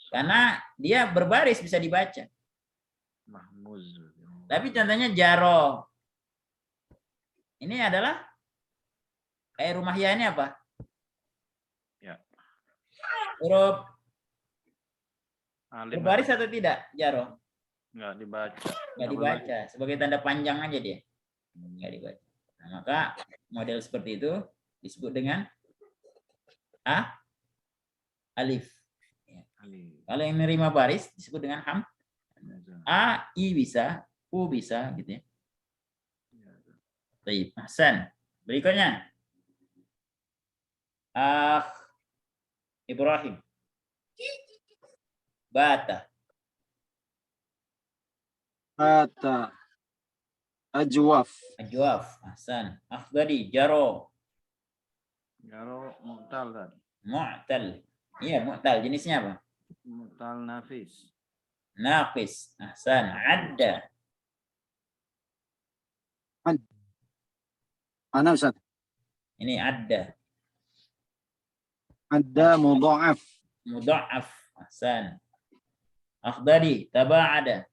Karena dia berbaris bisa dibaca. Mahmuz. Tapi contohnya jaro. Ini adalah kayak rumah ya ini apa? Ya. Huruf Alif berbaris atau tidak? Jaro. Enggak dibaca. Enggak dibaca. Sebagai tanda panjang aja dia. Enggak dibaca. Nah, maka model seperti itu disebut dengan alif. Ya. Kalau yang menerima baris disebut dengan I bisa, U bisa gitu ya. Baik, Hasan. Berikutnya. Ibrahim. Bata. Ajwaf. Hasan. Akhdari, jaro. Jaro mu'tal tadi. Mu'tal. Iya, mu'tal. Jenisnya apa? Mu'tal nafis. Naqis. Hasan. Adda. Mana Ustaz? Ini adda. Ada mudha'af. Mudha'af. Hasan. Akhdari, taba'ada.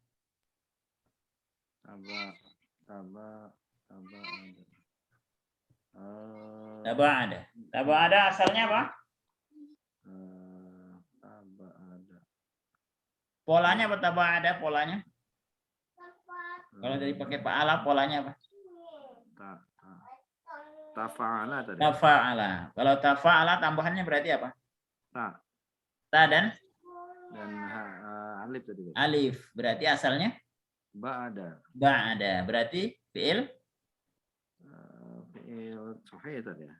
Taba'ada. Taba'ada asalnya apa? Polanya apa taba'ada polanya? Kalau dari pakai fa'ala polanya apa? Tafa'ala tadi. Tafa'ala. Kalau tafa'ala tambahannya berarti apa? Ta dan alif tadi. Alif. Berarti asalnya? Ba'ada. Berarti fi'il? Fi'il sahih tadi ya.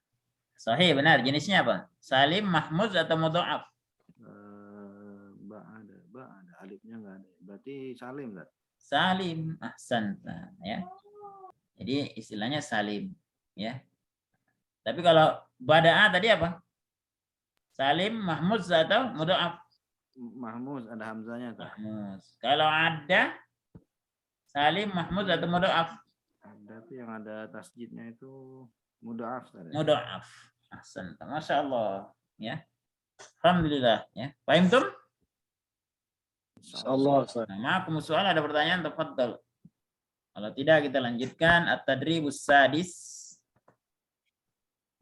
Sahih, benar. Jenisnya apa? Salim, mahmuz, atau mudha'af? Ba'ada. Alifnya enggak ada. Berarti salim kan? Salim. Ahsan. Ya. Jadi istilahnya salim. Ya. Tapi kalau bada'a tadi apa? Salim, mahmuz, atau mudha'af? Mahmuz, ada hamzanya. Mahmuz. Kalau ada salim, mahmuz, atau mudha'af? Ada tuh yang ada tasjidnya itu mudha'af. Mudha'af. Ahsan. Masya Allah. Ya. Alhamdulillah. Ya. Paham tuh? Insyaallah. Nah, ma'akum soal, ada pertanyaan, tafadhal. Kalau tidak kita lanjutkan at-tadribus sadis.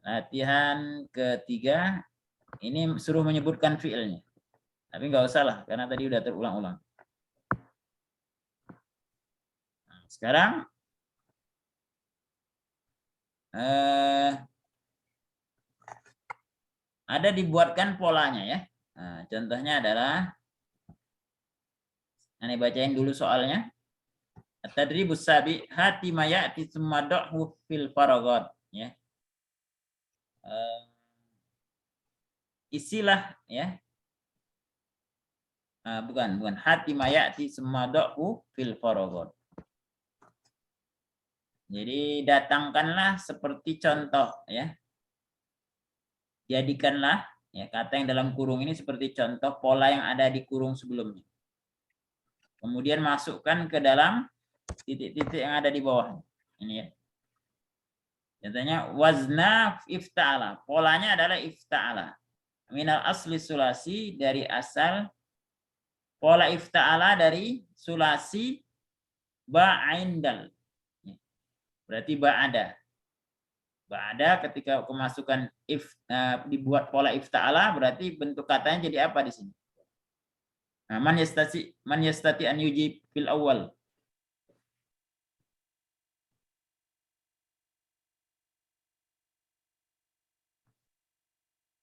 Latihan ketiga. Ini suruh menyebutkan fi'ilnya. Tapi nggak usah lah, karena tadi udah terulang-ulang. Nah, sekarang ada dibuatkan polanya ya. Nah, contohnya adalah, Ane bacain dulu soalnya. At-tadribus sabi hati mayati tsumma da'hu fil faragat ya. isilah ya. Bukan hati mayati semadhu fil faragot. Jadi datangkanlah seperti contoh ya. Jadikanlah ya kata yang dalam kurung ini seperti contoh pola yang ada di kurung sebelumnya. Kemudian masukkan ke dalam titik-titik yang ada di bawah. Ini ya. Contohnya wazna ifta'ala. Polanya adalah ifta'ala. Minal asli sulasi dari asal pola ifta'ala dari sulasi ba'indal. Berarti ba'ada. Ba'ada ketika kemasukan dibuat pola ifta'ala berarti bentuk katanya jadi apa di sini? Nah, man yastati an yujib fil awal.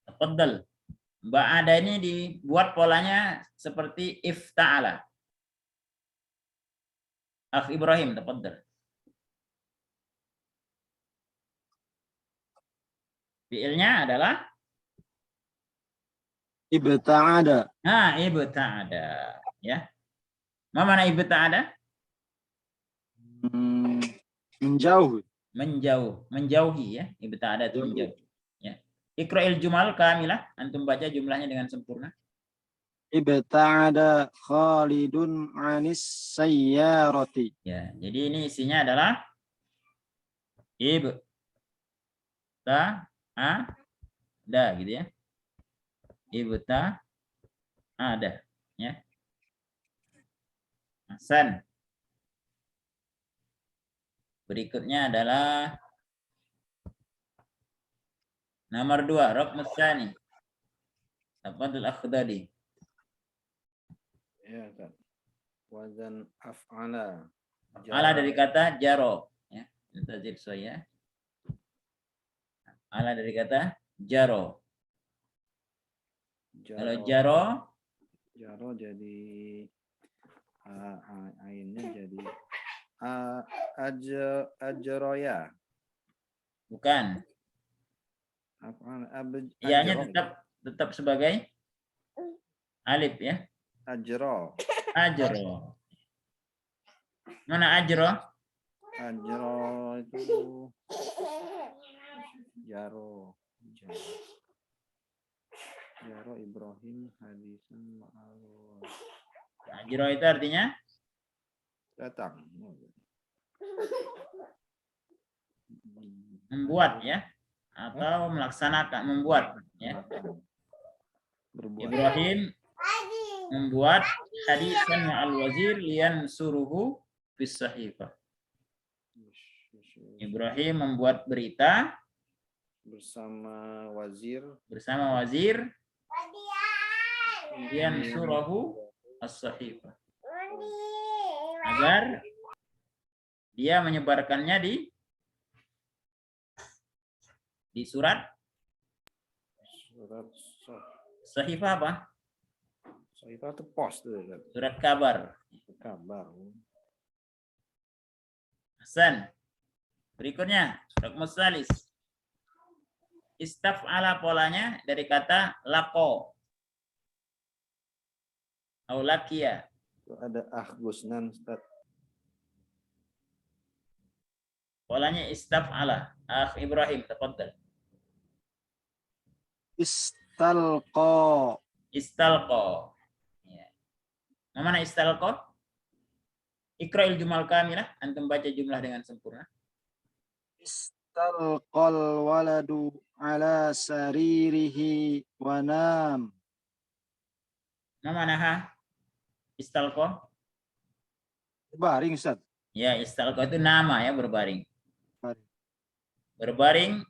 Tafadhal. Ba'ada ini dibuat polanya seperti ifta'ala. Akh Ibrahim, tafadhal. Fi'ilnya adalah Ibta'ada. nah, ibta'ada, ya. Ma mana ibta'ada? Menjauh. Menjauhi ya. Ibta'ada itu menjauh. Ya. Iqra'il jumal kamilah, antum baca jumlahnya dengan sempurna. Ibta'ada Khalidun anis sayyarati. Ya, jadi ini isinya adalah ibta'ada gitu ya. Ibta'ada ya. Hasan. Berikutnya adalah nomor 2, Raqmus Tsani. Tafadhal Akhdadi. Ya, Ustaz. Wazan af'ala. Ala dari kata jaro ya. Tazid saya. Ala dari kata jaro. Kalau jaro jadi ainnya jadi ajroya. bukan. Ianya tetap sebagai alif ya. Ajro. Ajro. Mana ajro? Ajro itu jaro. Jaro Ibrahim hadisan ma'alwa. Ajro itu artinya Datang. membuat ya, atau melaksanakan, membuat ya. Berbuat. Ibrahim membuat hadisan ma'al wazir lian suruhu fis sahifah. Ibrahim membuat berita bersama wazir lian suruhu as-sahifah. Agar dia menyebarkannya di surat sahifah apa? Sahifah itu pos tuh. Surat kabar. Kabar. Hasan. Berikutnya, Raqmus Salis. Istaf'ala polanya dari kata laqo. Aulakia. Ada Gusnan, Ustaz. Polanya istaf'ala. Akh Ibrahim, tafadhal. Istalqa. Istalqa. Ya. Mana istalqa? Iqra'il jumal kamilah. Antum baca jumlah dengan sempurna. Istalqal waladu ala saririhi wa nam. Mana ha? Istalqa? Berbaring, Ustaz. Ya, istalqa itu nama ya, berbaring. Berbaring.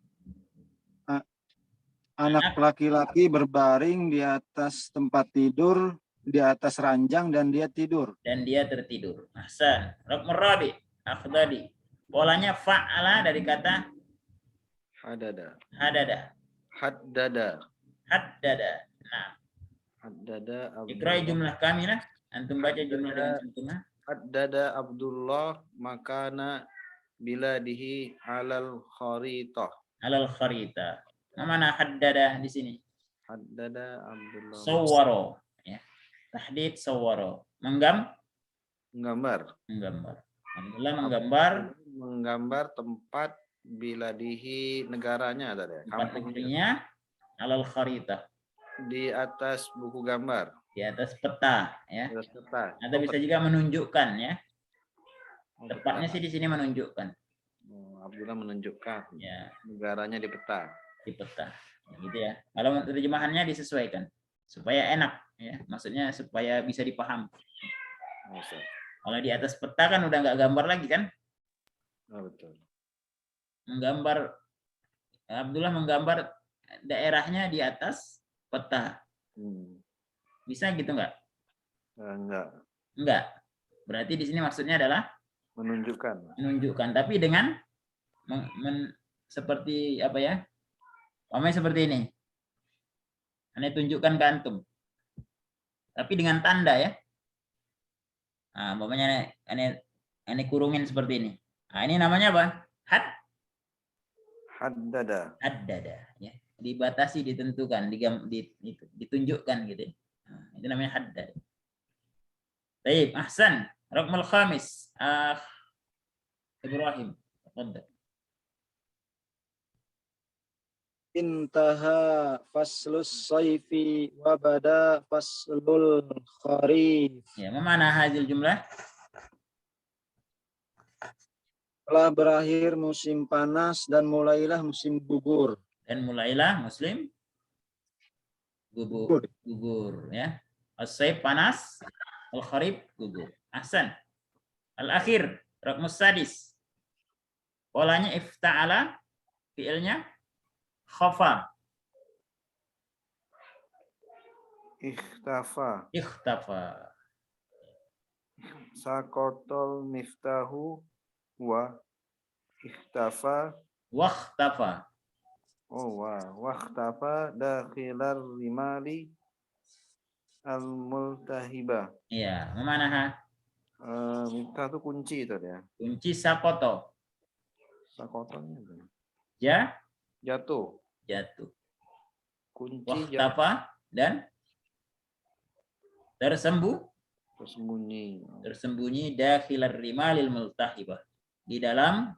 Anak laki-laki berbaring di atas tempat tidur, di atas ranjang, dan dia tidur. Dan dia tertidur. Ahsan. Raqmur rabi. Akhdadi. Polanya fa'ala dari kata Hadada. Nah. Haddada. Iqra'i jumlah kamilah. Antum baca jumlah dengan sempurna. Haddada Abdullah makana biladihi alal kharitah. Alal kharita. Mana haddada di sini? Haddada Abdullah. Sawwaro, ya. Tahdid sawwaro. Menggambar. Menggambar. Abdullah menggambar tempat biladihi negaranya tadi ya. tempat Kampungnya. negerinya alal kharitah, Di atas buku gambar. di atas peta, ya. Di atas peta. Atau bisa juga menunjukkan, ya. Oh, Tepatnya peta. sih di sini menunjukkan, Abdullah menunjukkan ya, negaranya di peta. di peta. Ya, gitu ya. Kalau terjemahannya disesuaikan supaya enak, ya. Maksudnya supaya bisa dipaham. Oh, Ustaz. Kalau di atas peta kan udah nggak gambar lagi kan? Oh, betul. Abdullah menggambar daerahnya di atas peta. Bisa gitu nggak? Enggak. Enggak. Berarti di sini maksudnya adalah menunjukkan, tapi dengan seperti apa ya? Umpamanya seperti ini. Ane tunjukkan ke antum. Tapi dengan tanda, ya. Nah, umpamanya ane kurungin seperti ini. Nah, ini namanya apa? Haddada. Ya. Dibatasi, ditentukan, ditunjukkan gitu. Nah, itu namanya haddad. Baik, ahsan. Raqmul khamis. Ibrahim. Tafadhal. Intaha faslus sayfi wa bada faslul kharif. Ya, mana hadil jumlah? Telah berakhir musim panas dan mulailah musim gugur. Dan mulailah musim gugur, ya. As-sayf panas, al-kharif gugur. Ahsan. Al-akhir, raqmus sadis. Polanya ifta'ala, fi'ilnya khafa. Ikhtafa. Sakotol miftahu wa ikhtafa. Wakhtafa. Wakhtafa dakhilar rimali al-multahiba. Iya, memana? Miftah itu kunci itu ya. Kunci sakoto. Sakotonya jatuh. Kunci Wakhtafa dan tersembunyi dakhilar rimalil multahibah. Di dalam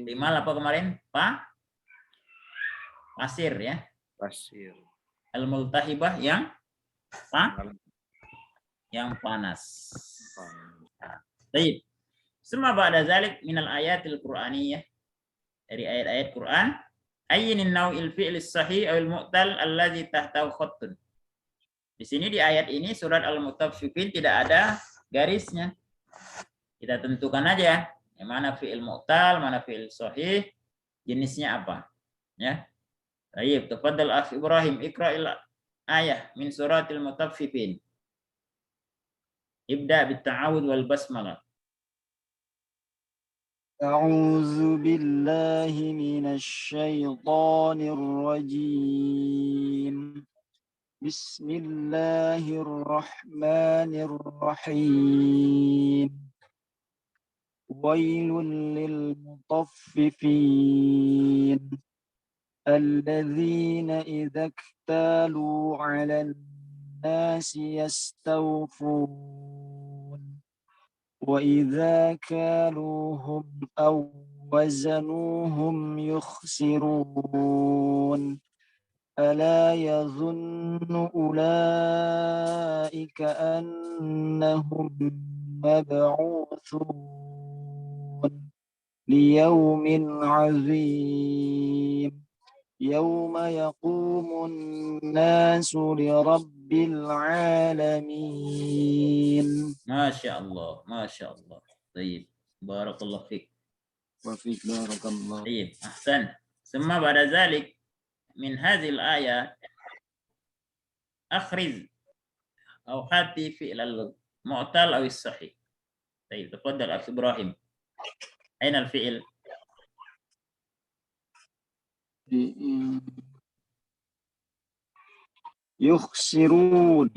rimal apa kemarin? Pasir, ya. Pasir. Al-multahibah yang panas. Baik. Summa ba'da zalik minal ayatil qur'aniyah. Dari ayat-ayat Quran, ayinin naw'il fi'lis sahih awil mu'tal allazi tahtahu khattun. Di sini di ayat ini surat Al-Mutaffifin tidak ada garisnya. Kita tentukan aja yang mana fi'il mu'tal, mana fi'il sahih, jenisnya apa. Ya. Baik, tafadhal akhi Ibrahim, iqra'il ayah min suratil Mutaffifin. Ibda bitta'awudz wal basmalah. A'udzu billahi minasy syaithanir rajim. Bismillahirrahmanirrahim. Wailul lil mutaffifin. Alladzina idza iktalu 'alan nasi yastawfun. وَإِذَا كَالُوهُمْ أَوْ وَزَنُوهُمْ يُخْسِرُونَ أَلَا يَظُنُّ أُولَئِكَ أَنَّهُمْ مَبْعُوثُونَ لِيَوْمٍ عَظِيمٍ يَوْمَ يَقُومُ النَّاسُ لِرَبِّ الْعَالَمِينَ. Masya Allah. Baik. Barakallahu fiik. Wa fiik barakallah. Baik. Ahsan. Summa ba'da zalik min hadhil ayat akhriz atau hati fi'l al-mu'tal aw as-sahih. Baik, tafadhal akhi Ibrahim. Aina al-fi'l? يخسرون.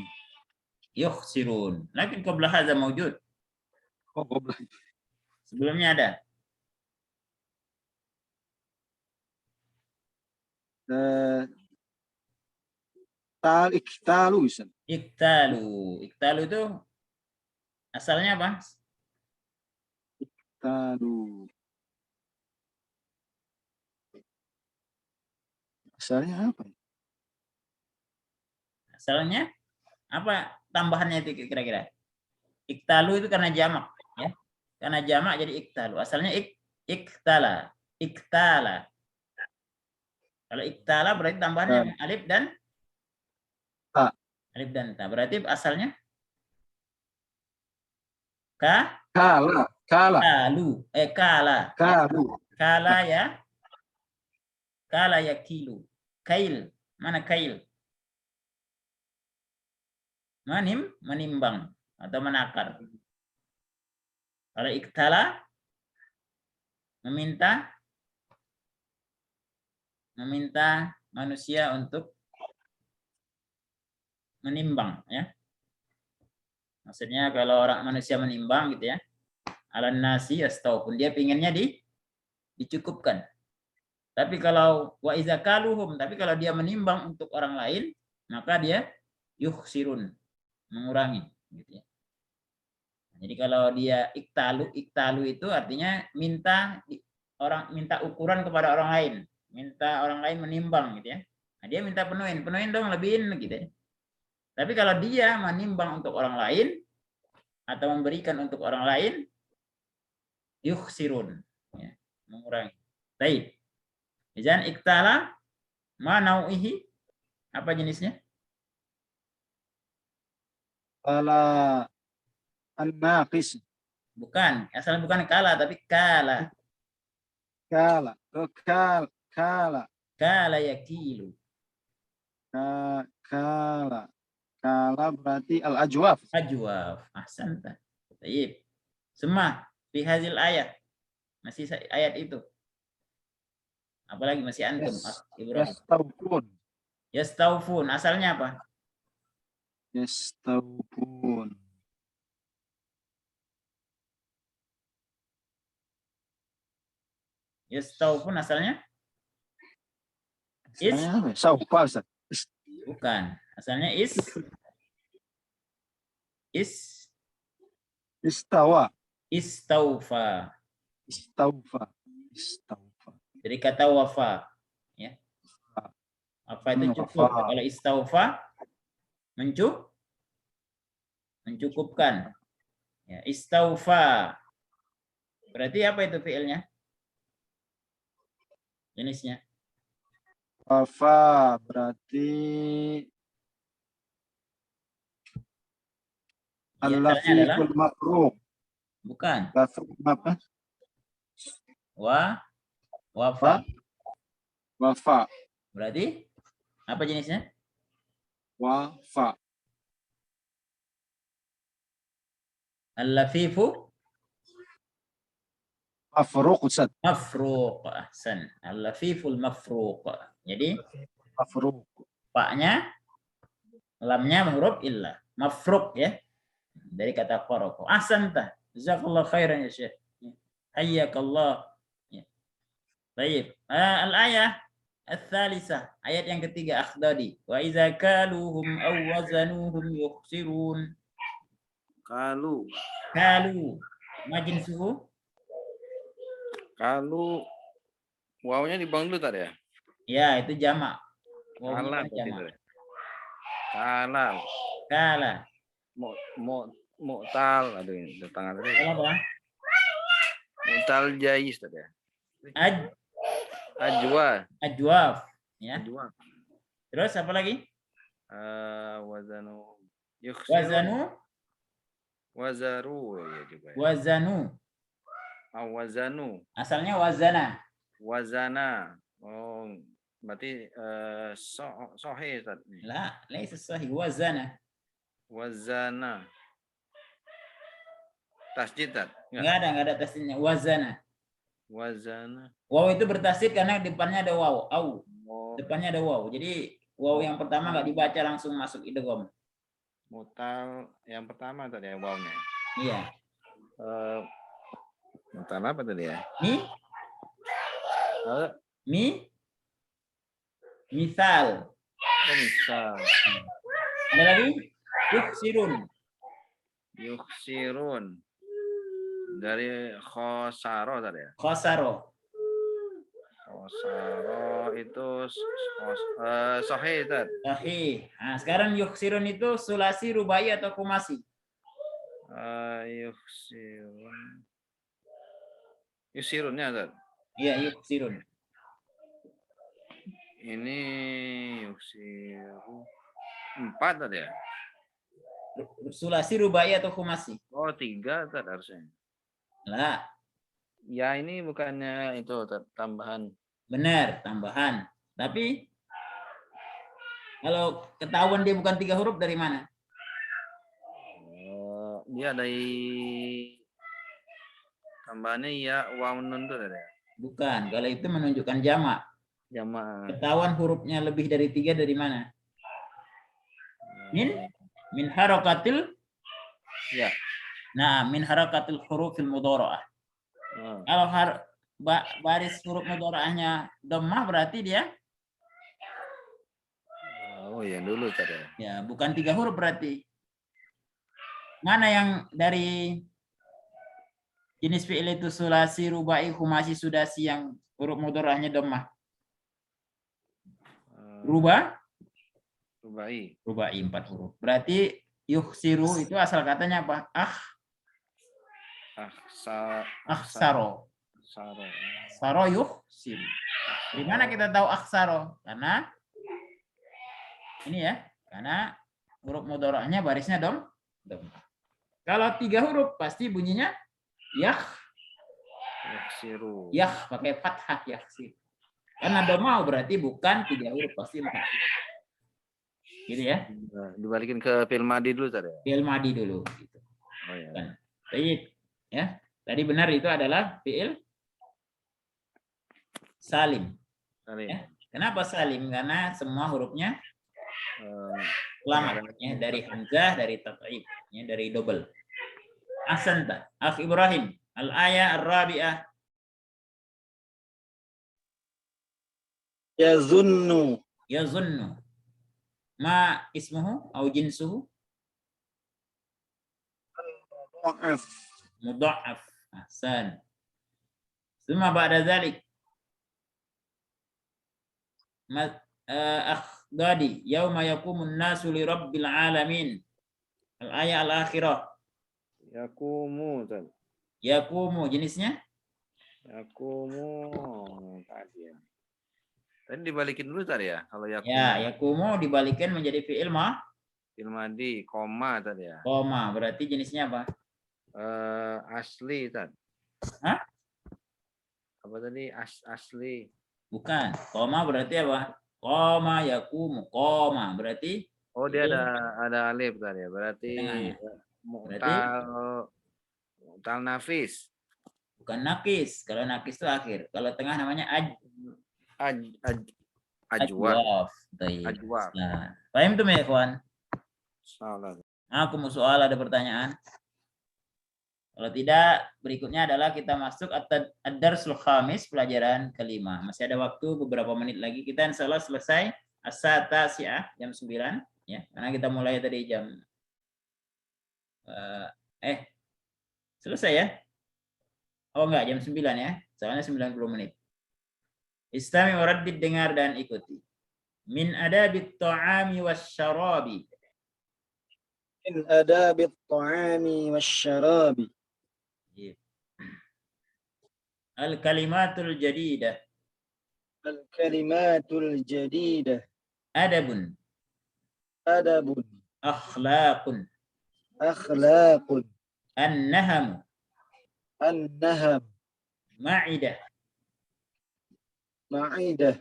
Lakin qabla hadza mawjud. Sebelumnya ada. iktalu Ustaz. Iktalu. Iktalu itu asalnya apa? Iktalu. Asalnya apa? Asalnya apa tambahannya itu kira-kira? Iktalu itu karena jamak, ya. Karena jamak jadi iktalu. Asalnya iktala. Iktala. Kalau iktala berarti tambahannya alif dan Ta. alif dan ta. Berarti asalnya ka Kala. kalu. Kala. Kalu. Kala ya. Kala ya kilu. Kail. Mana kail? Menimbang atau menakar. Kalau iktala meminta manusia untuk menimbang, ya. Maksudnya kalau orang manusia menimbang gitu ya. Alan nasi yastaufun, dia pinginnya dicukupkan. Tapi kalau wa iza kaluhum, tapi kalau dia menimbang untuk orang lain, maka dia yukhsirun, mengurangi gitu ya. Jadi kalau dia iktalu itu artinya minta ukuran kepada orang lain, minta orang lain menimbang gitu ya. Nah, dia minta penuhin dong, lebihin gitu ya. Tapi kalau dia menimbang untuk orang lain atau memberikan untuk orang lain, yukhsirun, ya, mengurangi. Baik. Izan iktala ma nau'ihi, apa jenisnya? Kala an-naqis. Bukan, asalnya bukan kala tapi kala. Kala. Kala. Kala yakilu. Kala. Kala berarti al-ajwaf. Ajwaf. Ahsanta. Baik. Semua fi hazil ayat. Masih ayat itu. Apalagi masih antum, Ibrahim. Yastaufun. Yastaufun. Asalnya apa? Yastaufun. Yastaufun asalnya? Asalnya apa? Saufa, Ustaz. Bukan. Asalnya Istawa. istaufa. Istaufa. Dari kata wafa, ya. Wafa itu cukup. Wafa. Kalau istaufa mencukupkan. Ya, istaufa. Berarti apa itu fiilnya? Jenisnya. Wafa berarti al-lafiqul mafruq. Bukan. Apa? Wafa. Wafa. Berarti apa jenisnya? Wafa. Al-lafifu Mafruq, Ustaz. mafruq. Ahsan. Al-lafiful mafruq. Jadi Mafruq. paknya, lamnya huruf illah. Mafruq ya. Dari kata qaraq. Ahsanta. Jazakallah khairan ya Syekh. Hayyakallah. Ya. Baik. Al-ayah al-thalisah. Ayat yang ketiga Akhdadi. Wa iza kaluhum aw wazanuhum yukhsirun. Kalu. Majin suhu. Kalau wawnya dibangun dulu tadi ya? Ya, itu jamak. Kala Wawnya jamak. Kala. Kala. Mu'tal. Aduh, ini tangan tadi. Apa? Mu'tal jais tadi ya? Ajwa. Ajwaf. Ya. Ajwa. Terus apa lagi? Wazanu. Wazaru ya juga. Ya. Wazanu. Wazanu. Asalnya wazana. Wazana. Oh, berarti sahih tadi. La, laisa sahih. Wazana. Wazana. Tasjid tak? Enggak ada tasjidnya. Wazana. Wazana. Waw itu bertasjid karena depannya ada waw. Au. Oh. Depannya ada waw. Jadi waw yang pertama enggak dibaca langsung masuk idgham. Mutal yang pertama tadi ya wawnya. Iya. Mutal apa tadi ya? Misal. Oh, misal. Ada lagi? Yuksirun. Yuksirun. Dari khosaro tadi ya. Khosaro. Khosaro itu sahih tadi. Sahih. Nah, sekarang yuksirun itu sulasi, rubai atau kumasi? Yuksirun. Yuksirunnya tadi. Iya, yuksirun. Ini yuksiru 4 tadi ya. Sulasi, rubai atau kumasi? Oh, 3 tadi harusnya. Lah, Ya ini bukannya itu tambahan. benar, tambahan. Tapi kalau ketahuan dia bukan 3 huruf dari mana? Dia dari tambahannya ya waw nun tuh tadi ya. Bukan. Kalau itu menunjukkan jamak. Jamaah. Ketahuan hurufnya lebih dari 3 dari mana? Min harakatil. Ya. Nah, min harakatil hurufil mudhara'ah. Kalau baris huruf mudhara'ahnya dhammah berarti dia Oh ya dulu tadi. ya bukan 3 huruf berarti. Mana yang dari jenis fi'il itu sulasi, rubai, khumasi, sudasi yang huruf mudhara'ahnya dhammah? Rubai 4 huruf. Berarti yukhsiru itu asal katanya apa? Akhsaro. Saro yukhsiru. Di mana kita tahu akhsaro? Karena ini ya, karena huruf mudhara'ahnya barisnya dhammah. Kalau 3 huruf pasti bunyinya Yaksiru. pakai fathah yaksir. Karena dhammah berarti bukan 3 huruf, pasti 4 huruf. Gitu ya. Dibalikin ke fi'il madi dulu tadi. Fi'il madi dulu gitu. Oh ya. Baik. Ya. Tadi benar itu adalah fi'il salim. Salim. Ya. Kenapa salim? Karena semua hurufnya selamat ya, dari hamzah, dari tat'ib, ya, dari double. Ahsanta. Akh Ibrahim, al-ayah ar-rabi'ah. Yazunnu. Ma ismuhu au jinsuhu? Mudha'af. Ahsan. Tsumma ba'da dzalik akhdadi yauma yaqumun nasu li rabbil alamin. Al-ayah al-akhirah. Yakumu tadi. Yaqumu jenisnya? Yakumu tadi ya. Tadi dibalikin dulu tadi ya. Kalau yakumu. Ya, yaqumu dibalikin menjadi fi'il fi'il madi koma tadi ya. Koma, berarti jenisnya apa? Asli tadi. Hah? Apa tadi? Asli. Bukan. Koma berarti apa? Koma yaqumu. Koma berarti Oh, dia ada alif tadi ya. Berarti mu'tal nafis. Bukan nakis. Kalau nakis itu akhir. Kalau tengah namanya ajwaf. Ajwaf. Nah, paham tuh ya, kawan? Salah. Aku mau soal, ada pertanyaan? Kalau tidak, berikutnya adalah kita masuk ad-darsul khamis, pelajaran kelima. Masih ada waktu beberapa menit lagi. Kita insya Allah selesai as-satasi'ah, jam 9. Ya, karena kita mulai dari jam selesai ya? Oh enggak, jam 9 ya. Soalnya 90 menit. Istami waraddid, dengar dan ikuti. Min adabit ta'ami wasyarabi. Min adabit ta'ami wasyarabi. Al-kalimatul jadidah. Al-kalimatul jadidah. Adabun. Adabun. Akhlaqun. Akhlaqun. An-naham. An-naham. Ma'idah. Ma'idah.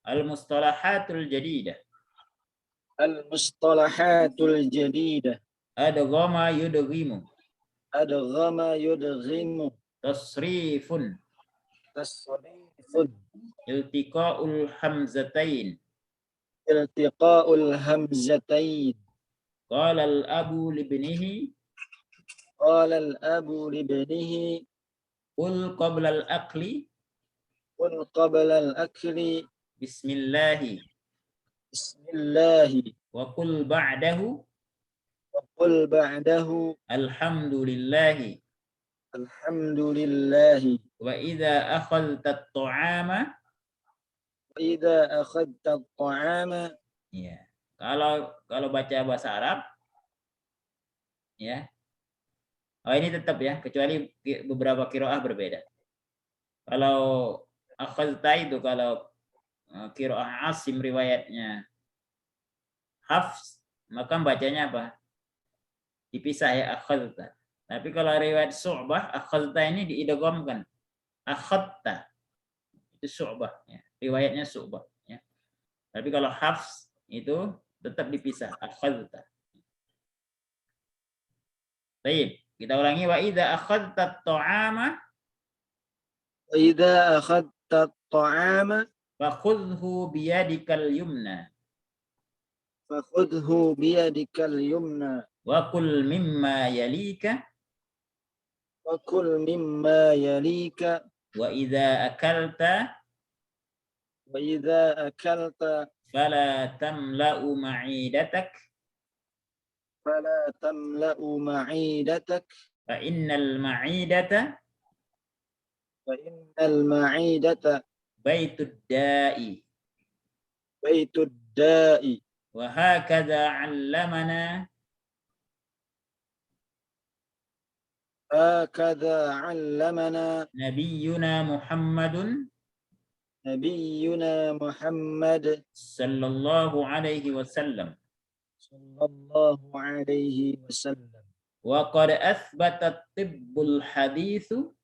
Al-mustalahatul jadidah. Al-mustalahatul jadidah. Adghama yudghimu. Adghama yudghimu. Tasrifun. Tasrifun. Iltiqa'ul hamzatain. Iltiqa'ul hamzatain. Qala al-abu libnihi. Qala al-abu libnihi. Qul qabla al-akli. Qul qabla al-akli. Bismillahi. Bismillahi. Wa qul ba'dahu Wa qul ba'dahu alhamdulillahi. alhamdulillahi. Wa idza akhadta at-ta'ama, Wa idza akhadta at-ta'ama, ya. Kalau baca bahasa Arab, ya. Oh, ini tetap ya, kecuali beberapa qiraah berbeda. Kalau akhadta itu kalau qiraah Asim riwayatnya Hafs, maka bacanya apa? Dipisah ya, akhadta. Tapi kalau riwayat Syu'bah, akhadta ini diidghamkan. Akhadta. Itu Syu'bah ya. Riwayatnya Syu'bah ya. Tapi kalau Hafs itu tetap dipisah, akhadta. Baik, kita ulangi. Wa idza akhadta at-ta'ama wa idza akhadta at-ta'ama fakhudhu biyadikal yumna fakhudhu biyadikal yumna wa kul mimma yalika wa kul mimma yalika wa idza akalta wa idza akalta fala tamla'u ma'idatak fala tamla'u ma'idatak fa innal ma'idata fa innal ma'idata baitud da'i baitud da'i wa hakadha 'allamana hakadha 'allamana nabiyyuna Muhammadun nabiyyuna Muhammad sallallahu alaihi wasallam. sallallahu alaihi wasallam. Wa qad athbata at-tibbul haditsu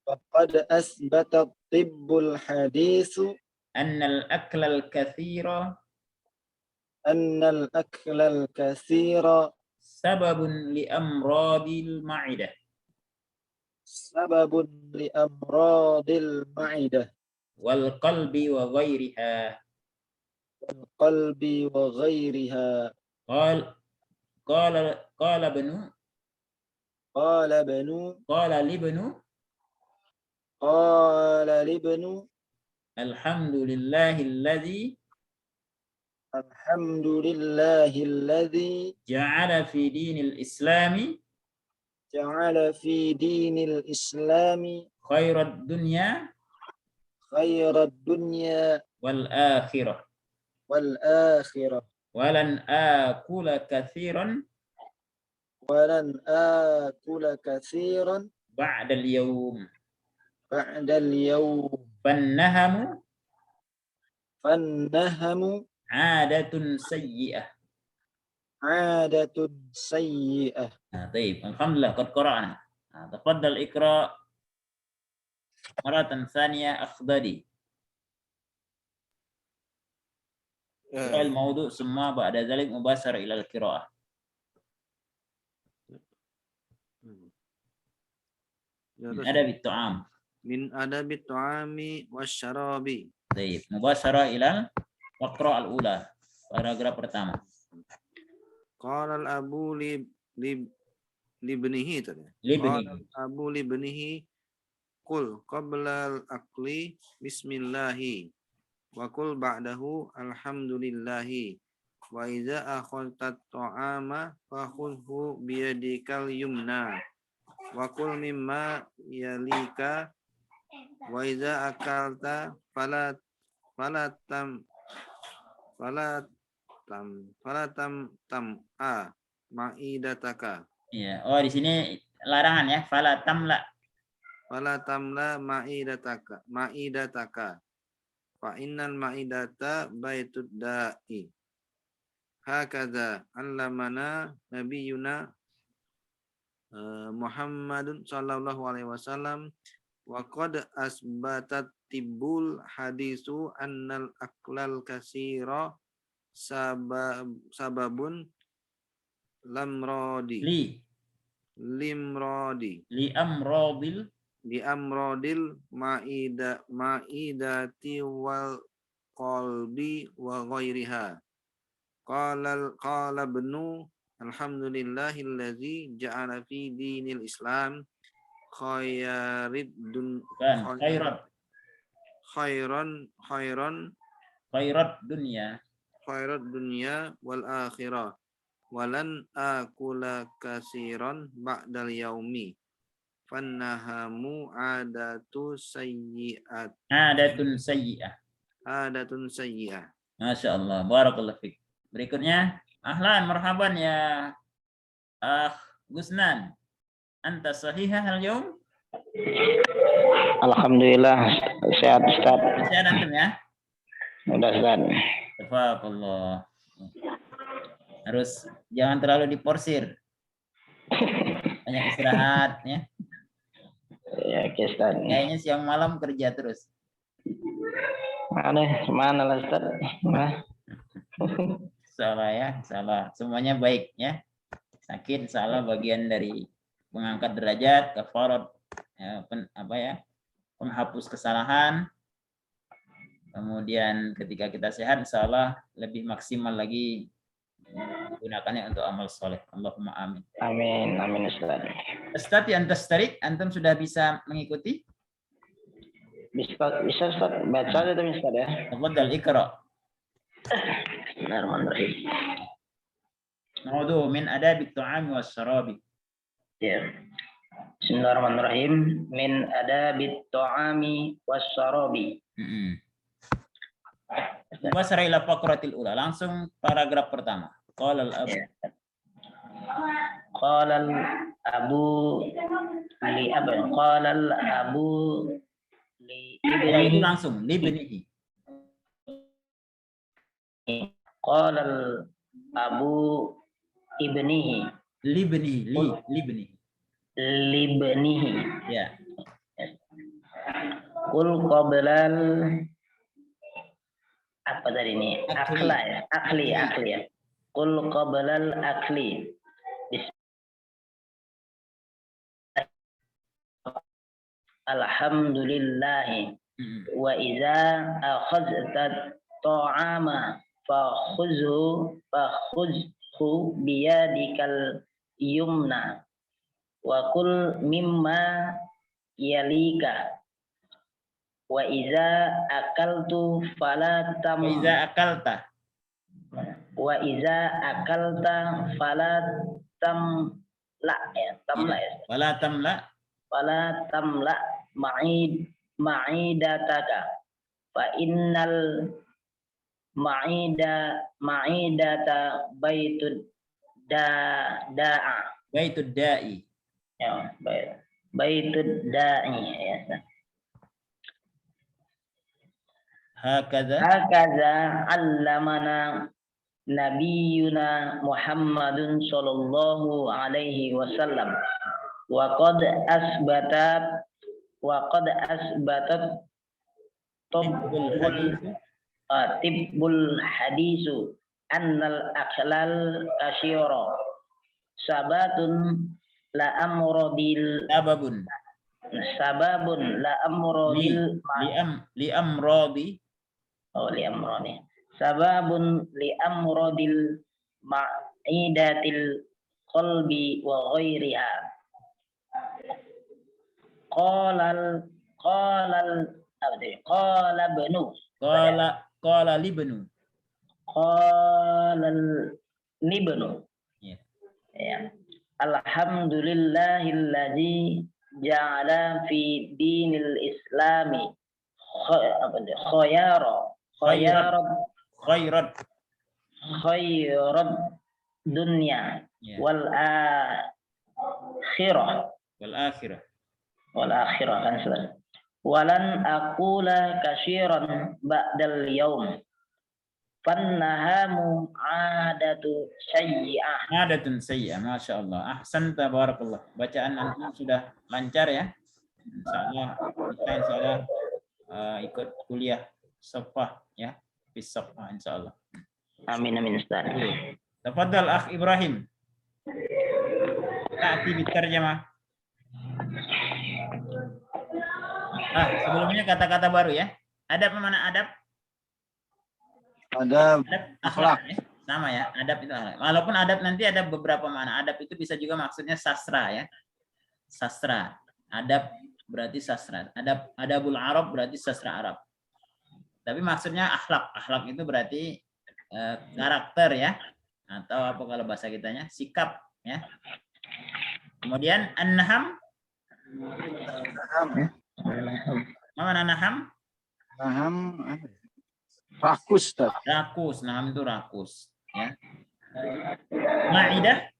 Faqad asbata at-tibbul haditsu anna al-akla al-kathira anna al-akla al-kathira sababun li amradil ma'idah sababun li amradil ma'idah wal qalbi wa ghairiha. wal qalbi wa ghairiha. Qala ibnu Qala libnu alhamdulillahilladzi alhamdulillahilladzi ja'ala fi dinil islami ja'ala fi dinil islami khairad dunya khairad dunya wal akhirah wal akhirah walan akula kathiran walan akula kathiran ba'da al-yawm ba'dal yawm. fannahamu Fannahamu adatun sayyi'ah. adatun sayyi'ah. طيب الحمد لله قد قرأنا. تفضل اقرأ مرة ثانية أخضري الموضوع ثم بعد ذلك مباشرة إلى القراءة. من أدب الطعام. من أدب الطعام والشراب. طيب مباشرة إلى الفقرة الأولى. paragraf pertama. Qala al-abu libnihi tadi. Qala al-abu libnihi qul qabla al-akli bismillahi wa qul ba'dahu alhamdulillahi wa idza akhadta at-ta'ama fakhudhu biyadikal yumna wa qul mimma yalika wa idza akalta fala ma'idataka. Ya, oh di sini larangan ya, fala tamla ma'idataka. Fa innal ma'idata baitud da'i. Hakadha 'allamana nabiyyuna Muhammadun sallallahu alaihi wasallam wa qad asbatat tibbul hadisu annal aklal kasira sababun limrodi li amrodil ma'idati wal qalbi wa ghairiha. Qala ibnu alhamdulillahillazi ja'ala fi dinil islam khairat khairat dunya. khairat dunya wal akhirah walan akula kasiran ba'dal yaumi fannahamu adatun sayyi'ah. Masya Allah, barakallah fiik. Berikutnya, ahlan, marhaban ya Gusnan. Anta sahihah al-yawm? Alhamdulillah sehat Ustaz. Sehat antum ya? Udah Ustaz. Tafadhallah. Harus jangan terlalu diporsir. Banyak istirahat ya. Ya, oke Ustaz. Kayaknya siang malam kerja terus. Mana lah Ustaz? Salah ya, salah. Semuanya baik ya. Sakit salah bagian dari mengangkat derajat, kafarat ya, penghapus kesalahan. Kemudian ketika kita sehat, insyaallah lebih maksimal lagi gunakannya untuk amal soleh. Allahumma amin. Amin, amin Ustaz. Ustaz yang tastarik, antum sudah bisa mengikuti? Bisa Ustaz, baca aja tuh Ustaz ya. Tafadhal ikra. Bismillahirrahmanirrahim. Maudu min adabit ta'ami was syarabi. Ya. Bismillahirrahmanirrahim. Min adabit ta'ami was syarabi. Basra ila faqratil ula, langsung paragraf pertama. Qala al-abu. Qala al-abu li abin. Qala al-abu li Ya, itu ibnihi. langsung libnihi. Qala al-abu ibnihi. Libnihi. Libnihi. Ya. Qul qablal apa tadi ini? Akli. Akla ya. Akli ya. Qul qablal akli. Alhamdulillah. Wa iza akhadta ta'ama fakhuzhu biyadikal yumna wa kul mimma yalika wa iza akaltu fala tam Wa iza akalta fala tamla ya fala tamla ma'idataka fa innal ma'idata baitud da'a baitud da'i. ya baitud da'i ya. Hakaza allamana nabiyuna Muhammadun sallallahu alaihi wasallam wa qad asbatat tibbul hadisu annal akhlal kasyira sababun la amrodil li amrodi sababun li amrodil ma'idatil qalbi wa ghairiha. Qala libnu ya. Alhamdulillahilladzi ja'ala fi dinil islami khairat dunya wal akhirah kan saudara. Walan aqula katsiran ba'dal yaum fannahamu adatun sayyi'ah. Masya Allah. Ahsan, tabarakallah. Bacaan antum sudah lancar ya. Insyaallah ikut kuliah safah ya. Bis safah insyaallah. Amin Ustaz. Tafadhal akh Ibrahim. Ta'ti bitarjamah. Sebelumnya kata-kata baru ya. Adab mana adab? Adab akhlak ya. Sama ya, adab itu akhlak. Walaupun adab nanti ada beberapa mana. Adab itu bisa juga maksudnya sastra ya. Sastra. Adab berarti sastra. Adabul Arab berarti sastra Arab. Tapi maksudnya akhlak. Akhlak itu berarti karakter ya, atau apa kalau bahasa kitanya sikap ya. Kemudian an-naham, mana naham? Naham rakus, Ustaz. Rakus. Naham itu rakus ya. Ma'idah,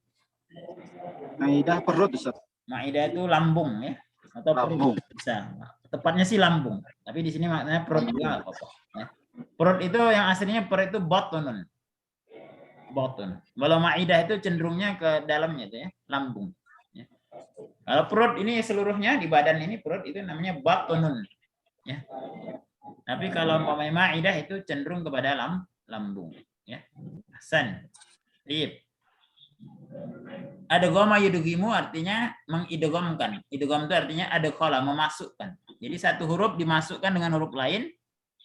Maidah perut, Ustaz. ma'idah itu lambung ya, atau Lambung. perut bisa. Tepatnya sih lambung, tapi di sini maknanya perut juga nggak apa-apa ya. Perut itu yang aslinya perut itu batun. Batun. Kalau ma'idah itu cenderungnya ke dalamnya itu ya, lambung. Ya. Kalau perut ini seluruhnya di badan ini perut itu namanya batunun. Ya. Tapi kalau umpamanya ma'idah itu cenderung kepada lambung. Ya. Hasan. Baik. Adghama yudghimu artinya mengidghamkan. Idgham itu artinya adkhala, memasukkan. Jadi satu huruf dimasukkan dengan huruf lain,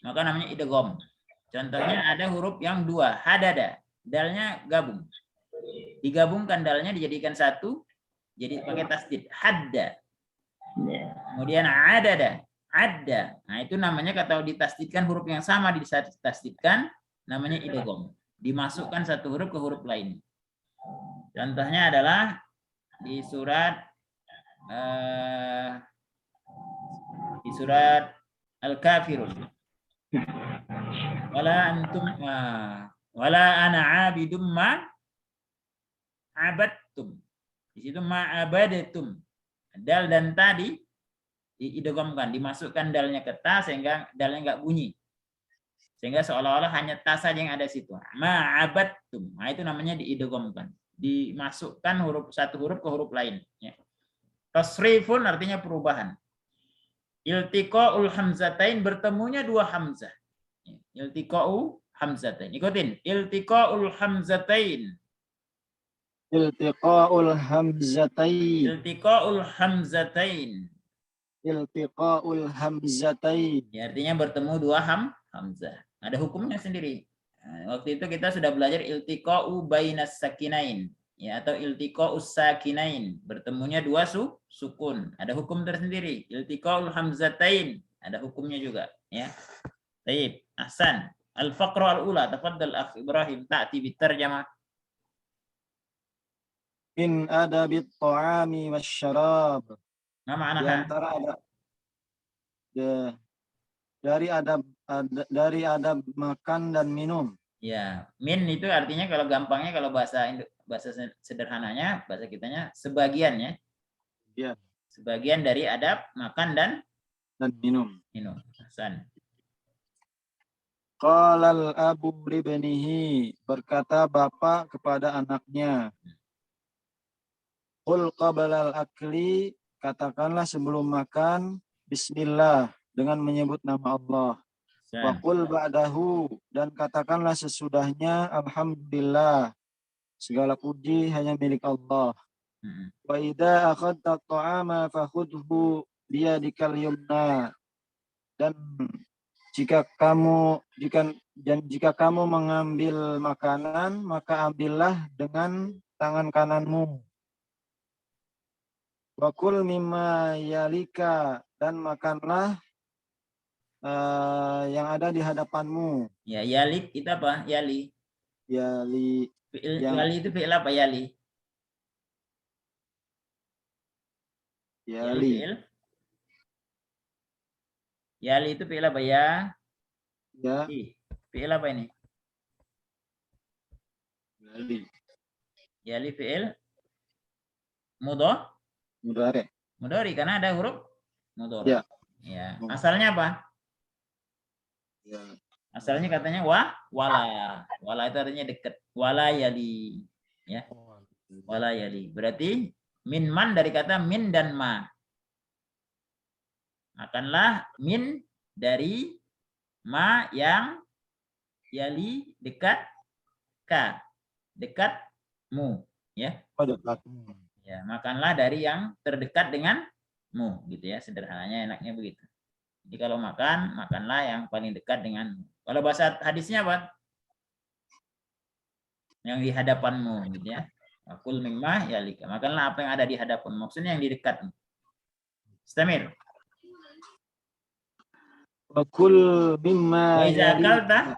maka namanya idgham. Contohnya ada huruf yang dua, hadada. Dalnya gabung. Digabungkan dalnya dijadikan satu, jadi pakai tasdid. Hadda. Kemudian adada. Adda. Nah, itu namanya kalau ditasdidkan huruf yang sama ditasdidkan, namanya idgham. Dimasukkan satu huruf ke huruf lain. Contohnya adalah di surat Al-Kafirun. Wala ana 'abidum ma 'abadtum. Di situ ma 'abadatum. Dal dan tadi diidghamkan, dimasukkan dalnya ke ta sehingga dalnya enggak bunyi. Sehingga seolah-olah hanya ta saja yang ada di situ. Ma 'abadtum. Nah, itu namanya diidghamkan. Dimasukkan satu huruf ke huruf lain. Ya. Tasrifun artinya perubahan. Iltiqa'ul hamzatain, bertemunya dua hamzah. Iltiqa'u hamzatain. Ikutin. Iltiqa'ul hamzatain. Iltiqa'ul hamzatain. Iltiqa'ul hamzatain. Iltiqa'ul hamzatain. Ya, artinya bertemu dua hamzah. Ada hukumnya sendiri. Nah, waktu itu kita sudah belajar iltiqa'u bainas sakinain, ya, atau iltiqa'us sakinain, bertemunya dua sukun. Ada hukum tersendiri. Iltiqa'ul hamzatain, ada hukumnya juga, ya. Baik, ahsan. Al-faqra al-ula, tafaddal akh Ibrahim, ta'ti bitarjamah. In adabit ta'ami wasyarab. Ma Di ma'naha? antara dari adab makan dan minum. Ya, min itu artinya kalau gampangnya, kalau bahasa sederhananya, bahasa kitanya sebagian ya. Ya. Sebagian dari adab makan dan minum. Hasan. Qalal abu libnihi, berkata bapak kepada anaknya. Qul qablal akli, katakanlah sebelum makan bismillah, dengan menyebut nama Allah. Wa qul ba'dahu, dan katakanlah sesudahnya alhamdulillah, segala puji hanya milik Allah. Wa idza akhadta at-ta'ama fakhudhu biyadikal yumna, dan jika kamu mengambil makanan, maka ambillah dengan tangan kananmu. Wa kul mimma yalika, dan makanlah yang ada di hadapanmu. Ya, yalik itu apa? Yali. Yali. Yali itu fi'il apa? Yali. Yali. Yali itu fi'il apa ya? Ya. Fi'il apa ini? Yali. Yali fi'il mudhari. Mudhari karena ada huruf mudhari. Ya. Ya. Asalnya apa? Ya. Asalnya katanya wala. Wala itu artinya dekat. Wala yali. Ya. Wala yali. Berarti min man dari kata min dan ma. Makanlah min dari ma yang yali dekat ka. Dekatmu. Ya. Dekatmu. Ya, makanlah dari yang terdekat denganmu, gitu ya, sederhananya, enaknya begitu. Jadi kalau makan, makanlah yang paling dekat denganmu. Kalau bahasa hadisnya apa? Yang di hadapanmu, gitu ya. Akul mimma yalika. Makanlah apa yang ada di hadapanmu. Maksudnya yang di dekatmu. Istamir. Wa kul mimma Wa iza yali. akalta.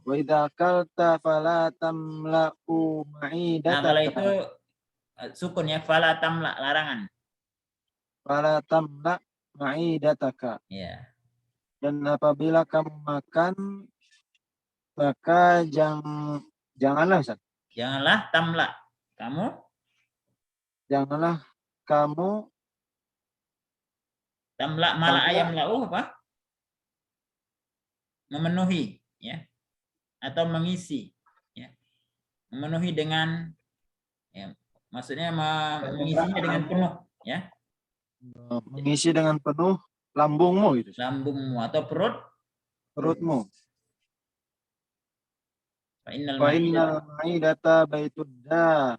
Wa idza akalta fala tamla'u Nah, kalau itu ma'idataka. sukun ya, fala tamla, larangan. Fala tamla' ma'idataka. Ya. Dan apabila kamu makan, maka janganlah Ustaz. Janganlah tamla. Janganlah kamu Tamla mala tamla' ayam lau apa? Memenuhi, ya, atau mengisi, ya, memenuhi dengan, ya, maksudnya mengisinya dengan penuh, ya, mengisi dengan penuh lambungmu itu, lambungmu atau perutmu. Fa innal Wa ma'idata. innal ma'idata baitudda.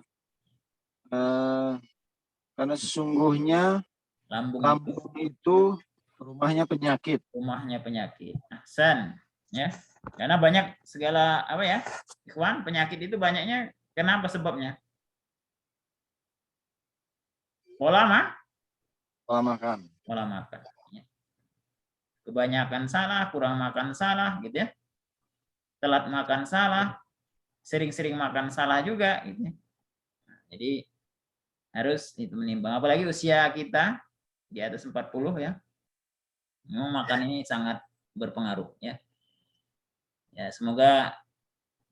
Karena sesungguhnya Lambung lambung itu rumahnya penyakit. rumahnya penyakit. Ahsan, ya. Karena banyak segala apa ya, ikhwan, penyakit itu banyaknya kenapa sebabnya? Pola Pola makan. Ya. Kebanyakan salah, kurang makan salah, gitu ya. Telat makan salah, sering-sering makan salah juga, gitu ya. Jadi harus itu menimbang. Apalagi usia kita di atas 40 ya. Memang makan ini sangat berpengaruh, ya. Ya, semoga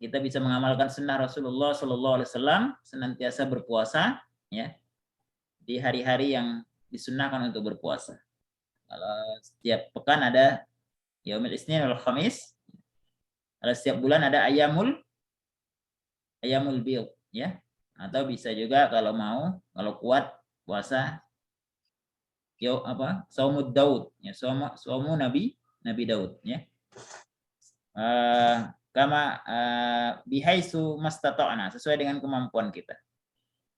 kita bisa mengamalkan sunnah Rasulullah Sallallahu Alaihi Wasallam, senantiasa berpuasa, ya, di hari-hari yang disunnahkan untuk berpuasa. Kalau setiap pekan ada Yaumul Isnin wal Khamis, kalau setiap bulan ada Ayamul Bid, ya. Atau bisa juga kalau mau, kalau kuat puasa Saumud Daud, ya, saumu Nabi Daud, ya. Kama bihaisu mastata'na, sesuai dengan kemampuan kita.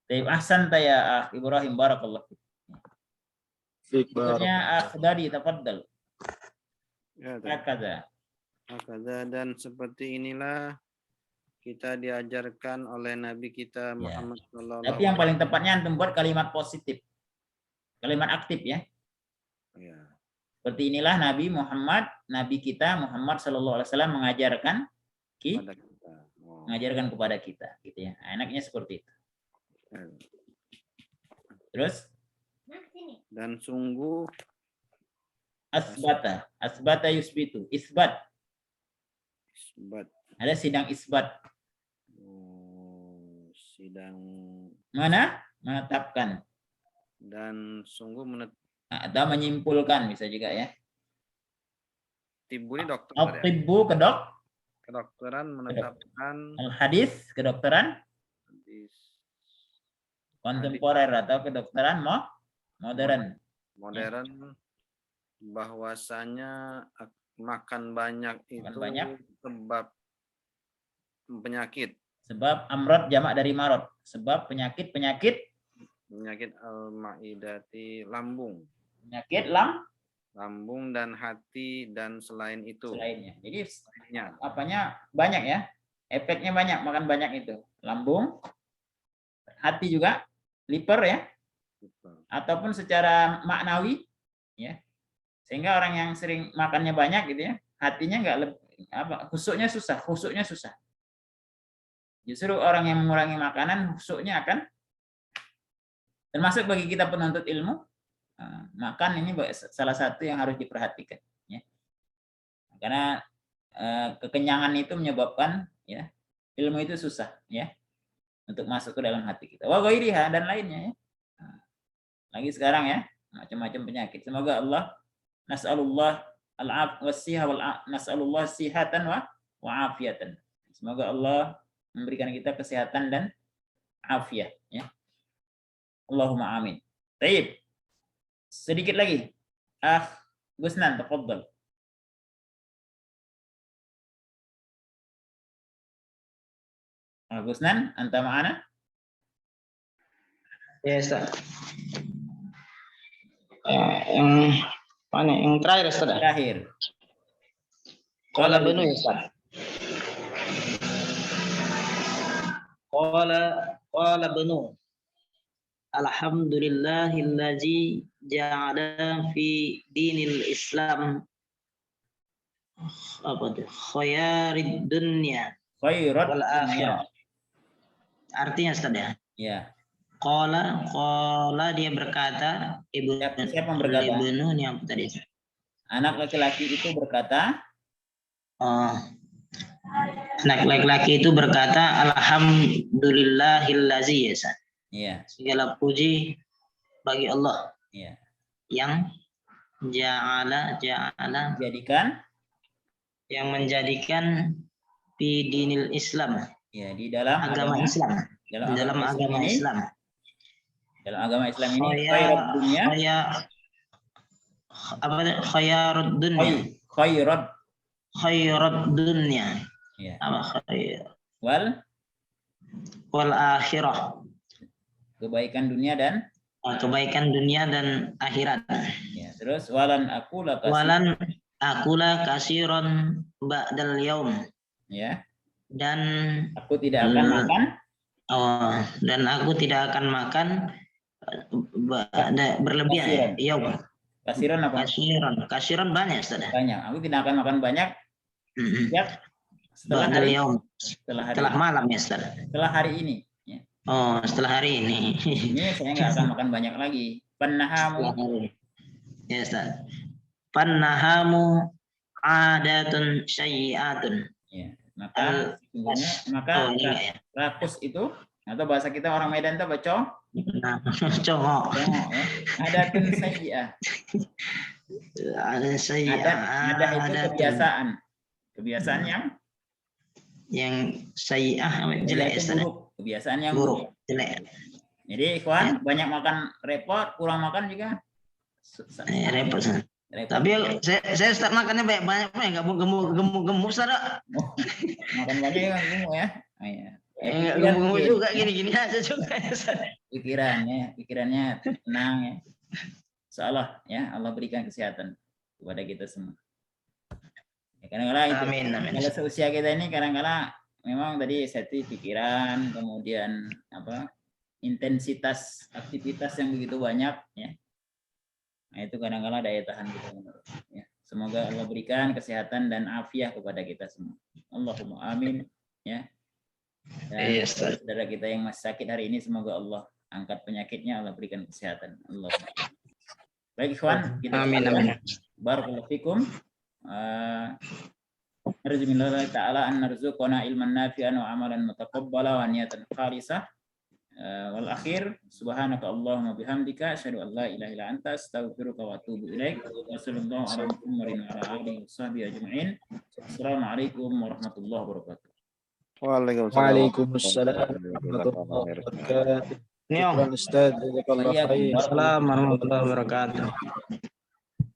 Taib ahsan ya Ibrahim, barakallah. Berikutnya Akhdari, tafaddal. Ya, Hakadha. dan seperti inilah kita diajarkan oleh Nabi kita Muhammad Sallallahu Alaihi Tapi yang paling tepatnya antum buat kalimat positif, kalimat aktif, ya. Ya. Seperti inilah Nabi kita Muhammad Sallallahu Alaihi Wasallam mengajarkan kepada kita, gitu ya. Enaknya seperti itu. Terus? Dan sungguh asbata yusbitu, isbat. Ada sidang isbat. Sidang mana? Menetapkan. Dan sungguh atau menyimpulkan bisa juga, ya. Tibu ini dokter. Tibu kedokteran menetapkan. Hadis kedokteran. Kontemporer atau kedokteran modern. Bahwasanya makan banyak itu sebab penyakit. Sebab amrod jamak dari marot. Sebab penyakit al-ma'idati, lambung. Penyakit lambung dan hati dan selain itu. Selainnya. Jadi apanya banyak, ya. Efeknya banyak, makan banyak itu. Lambung, hati juga, liver, ya. Ataupun secara maknawi, ya. Sehingga orang yang sering makannya banyak gitu, ya, hatinya khusyuknya susah. Justru orang yang mengurangi makanan, khusyuknya akan, termasuk bagi kita penuntut ilmu, makan ini salah satu yang harus diperhatikan, ya. Karena kekenyangan itu menyebabkan, ya, ilmu itu susah, ya, untuk masuk ke dalam hati kita. Wa ghairiha, dan lainnya, ya. Lagi sekarang, ya, macam-macam penyakit. Semoga Allah nas'alullah nas'alullah sihatan wa afiatan. Semoga Allah memberikan kita kesehatan dan afiat, ya. Allahumma amin. Baik. Sedikit lagi. Gusnan, tafadhal. Gusnan, anta ma'ana? Ya, Ustaz. Yang mana? Yang terakhir, Ustaz. Terakhir. Qala Ibnu Ustaz. Qala Ibnu. Alhamdulillahillazi ja'ala fi dinil Islam apa tuh? Khayarid dunya Khairat wal dunya. akhirah. Artinya Ustaz ya. Ya. Qala dia berkata, Siapa yang berkata? Ibnu ini apa tadi? Anak laki-laki itu berkata, Oh. Anak laki-laki itu berkata, alhamdulillahillazi ya Ustaz. iya, Segala puji bagi Allah iya. yang ja'ala Jadikan yang menjadikan fi dinil Islam, ya di dalam agama Islam, dalam agama ini, Islam. dalam agama Islam ini khairat dunya, Khayarud dunya, khairat dunya, ya. apa wal akhirah, kebaikan dunia dan kebaikan dunia dan akhirat. ya, terus walan akula kasiron ba'dal yaum, ya, dan aku tidak akan makan, dan aku tidak akan makan berlebihan. Yaum. Kasiron apa? Kasiron banyak Ustaz. Banyak. Aku tidak akan makan banyak. Sejak setelah malam ya Ustaz. Setelah hari ini. Ya. Oh, setelah hari ini. Ini saya nggak akan makan banyak lagi. Pannahamu. Ya Ustaz. Pannahamu adatun syai'atun. Ya. Maka rakus itu atau bahasa kita orang Medan itu baca congok. Ya. Adatun sayyi'ah. Ada sayyi'ah. Ada itu kebiasaan yang sayyi'ah jelek ya Ustaz. Kebiasaan yang buruk, jelek. Jadi ikhwan, banyak makan repot, kurang makan juga repot. Tapi saya start makannya banyak nggak gemuk Ustaz. Makan banyak ya gemuk ya. Iya. Enggak gemuk juga gini aja juga ya Ustaz. Pikirannya tenang ya. Insyaallah ya, Allah berikan kesehatan kepada kita semua. Ya, kadang-kadang itu. Amin. Kalau seusia kita ini kadang-kadang memang tadi seti pikiran, kemudian intensitas aktivitas yang begitu banyak ya. Nah, itu kadang-kadang daya tahan kita ya. Semoga Allah berikan kesehatan dan afiah kepada kita semua. Allahumma amin ya. Dan saudara kita yang masih sakit hari ini semoga Allah angkat penyakitnya, Allah berikan kesehatan. Allah. Baik ikhwan, kita amin. Barakallahu fikum. Arjumillahi ta'ala an narzuqana ilman nafi'an wa amalan mutaqabbala wa niyatan khalisah. Wal akhir subhanaka Allahumma bihamdika asyhadu an la ilaha illa anta astaghfiruka wa atubu ilaik. Wassallallahu ala Muhammadin wa ala alihi washabbihi ajma'in. Assalamualaikum warahmatullahi wabarakatuh. Waalaikumsalam warahmatullahi wabarakatuh. Ustaz, jazakallahu khair. Assalamualaikum warahmatullahi wabarakatuh.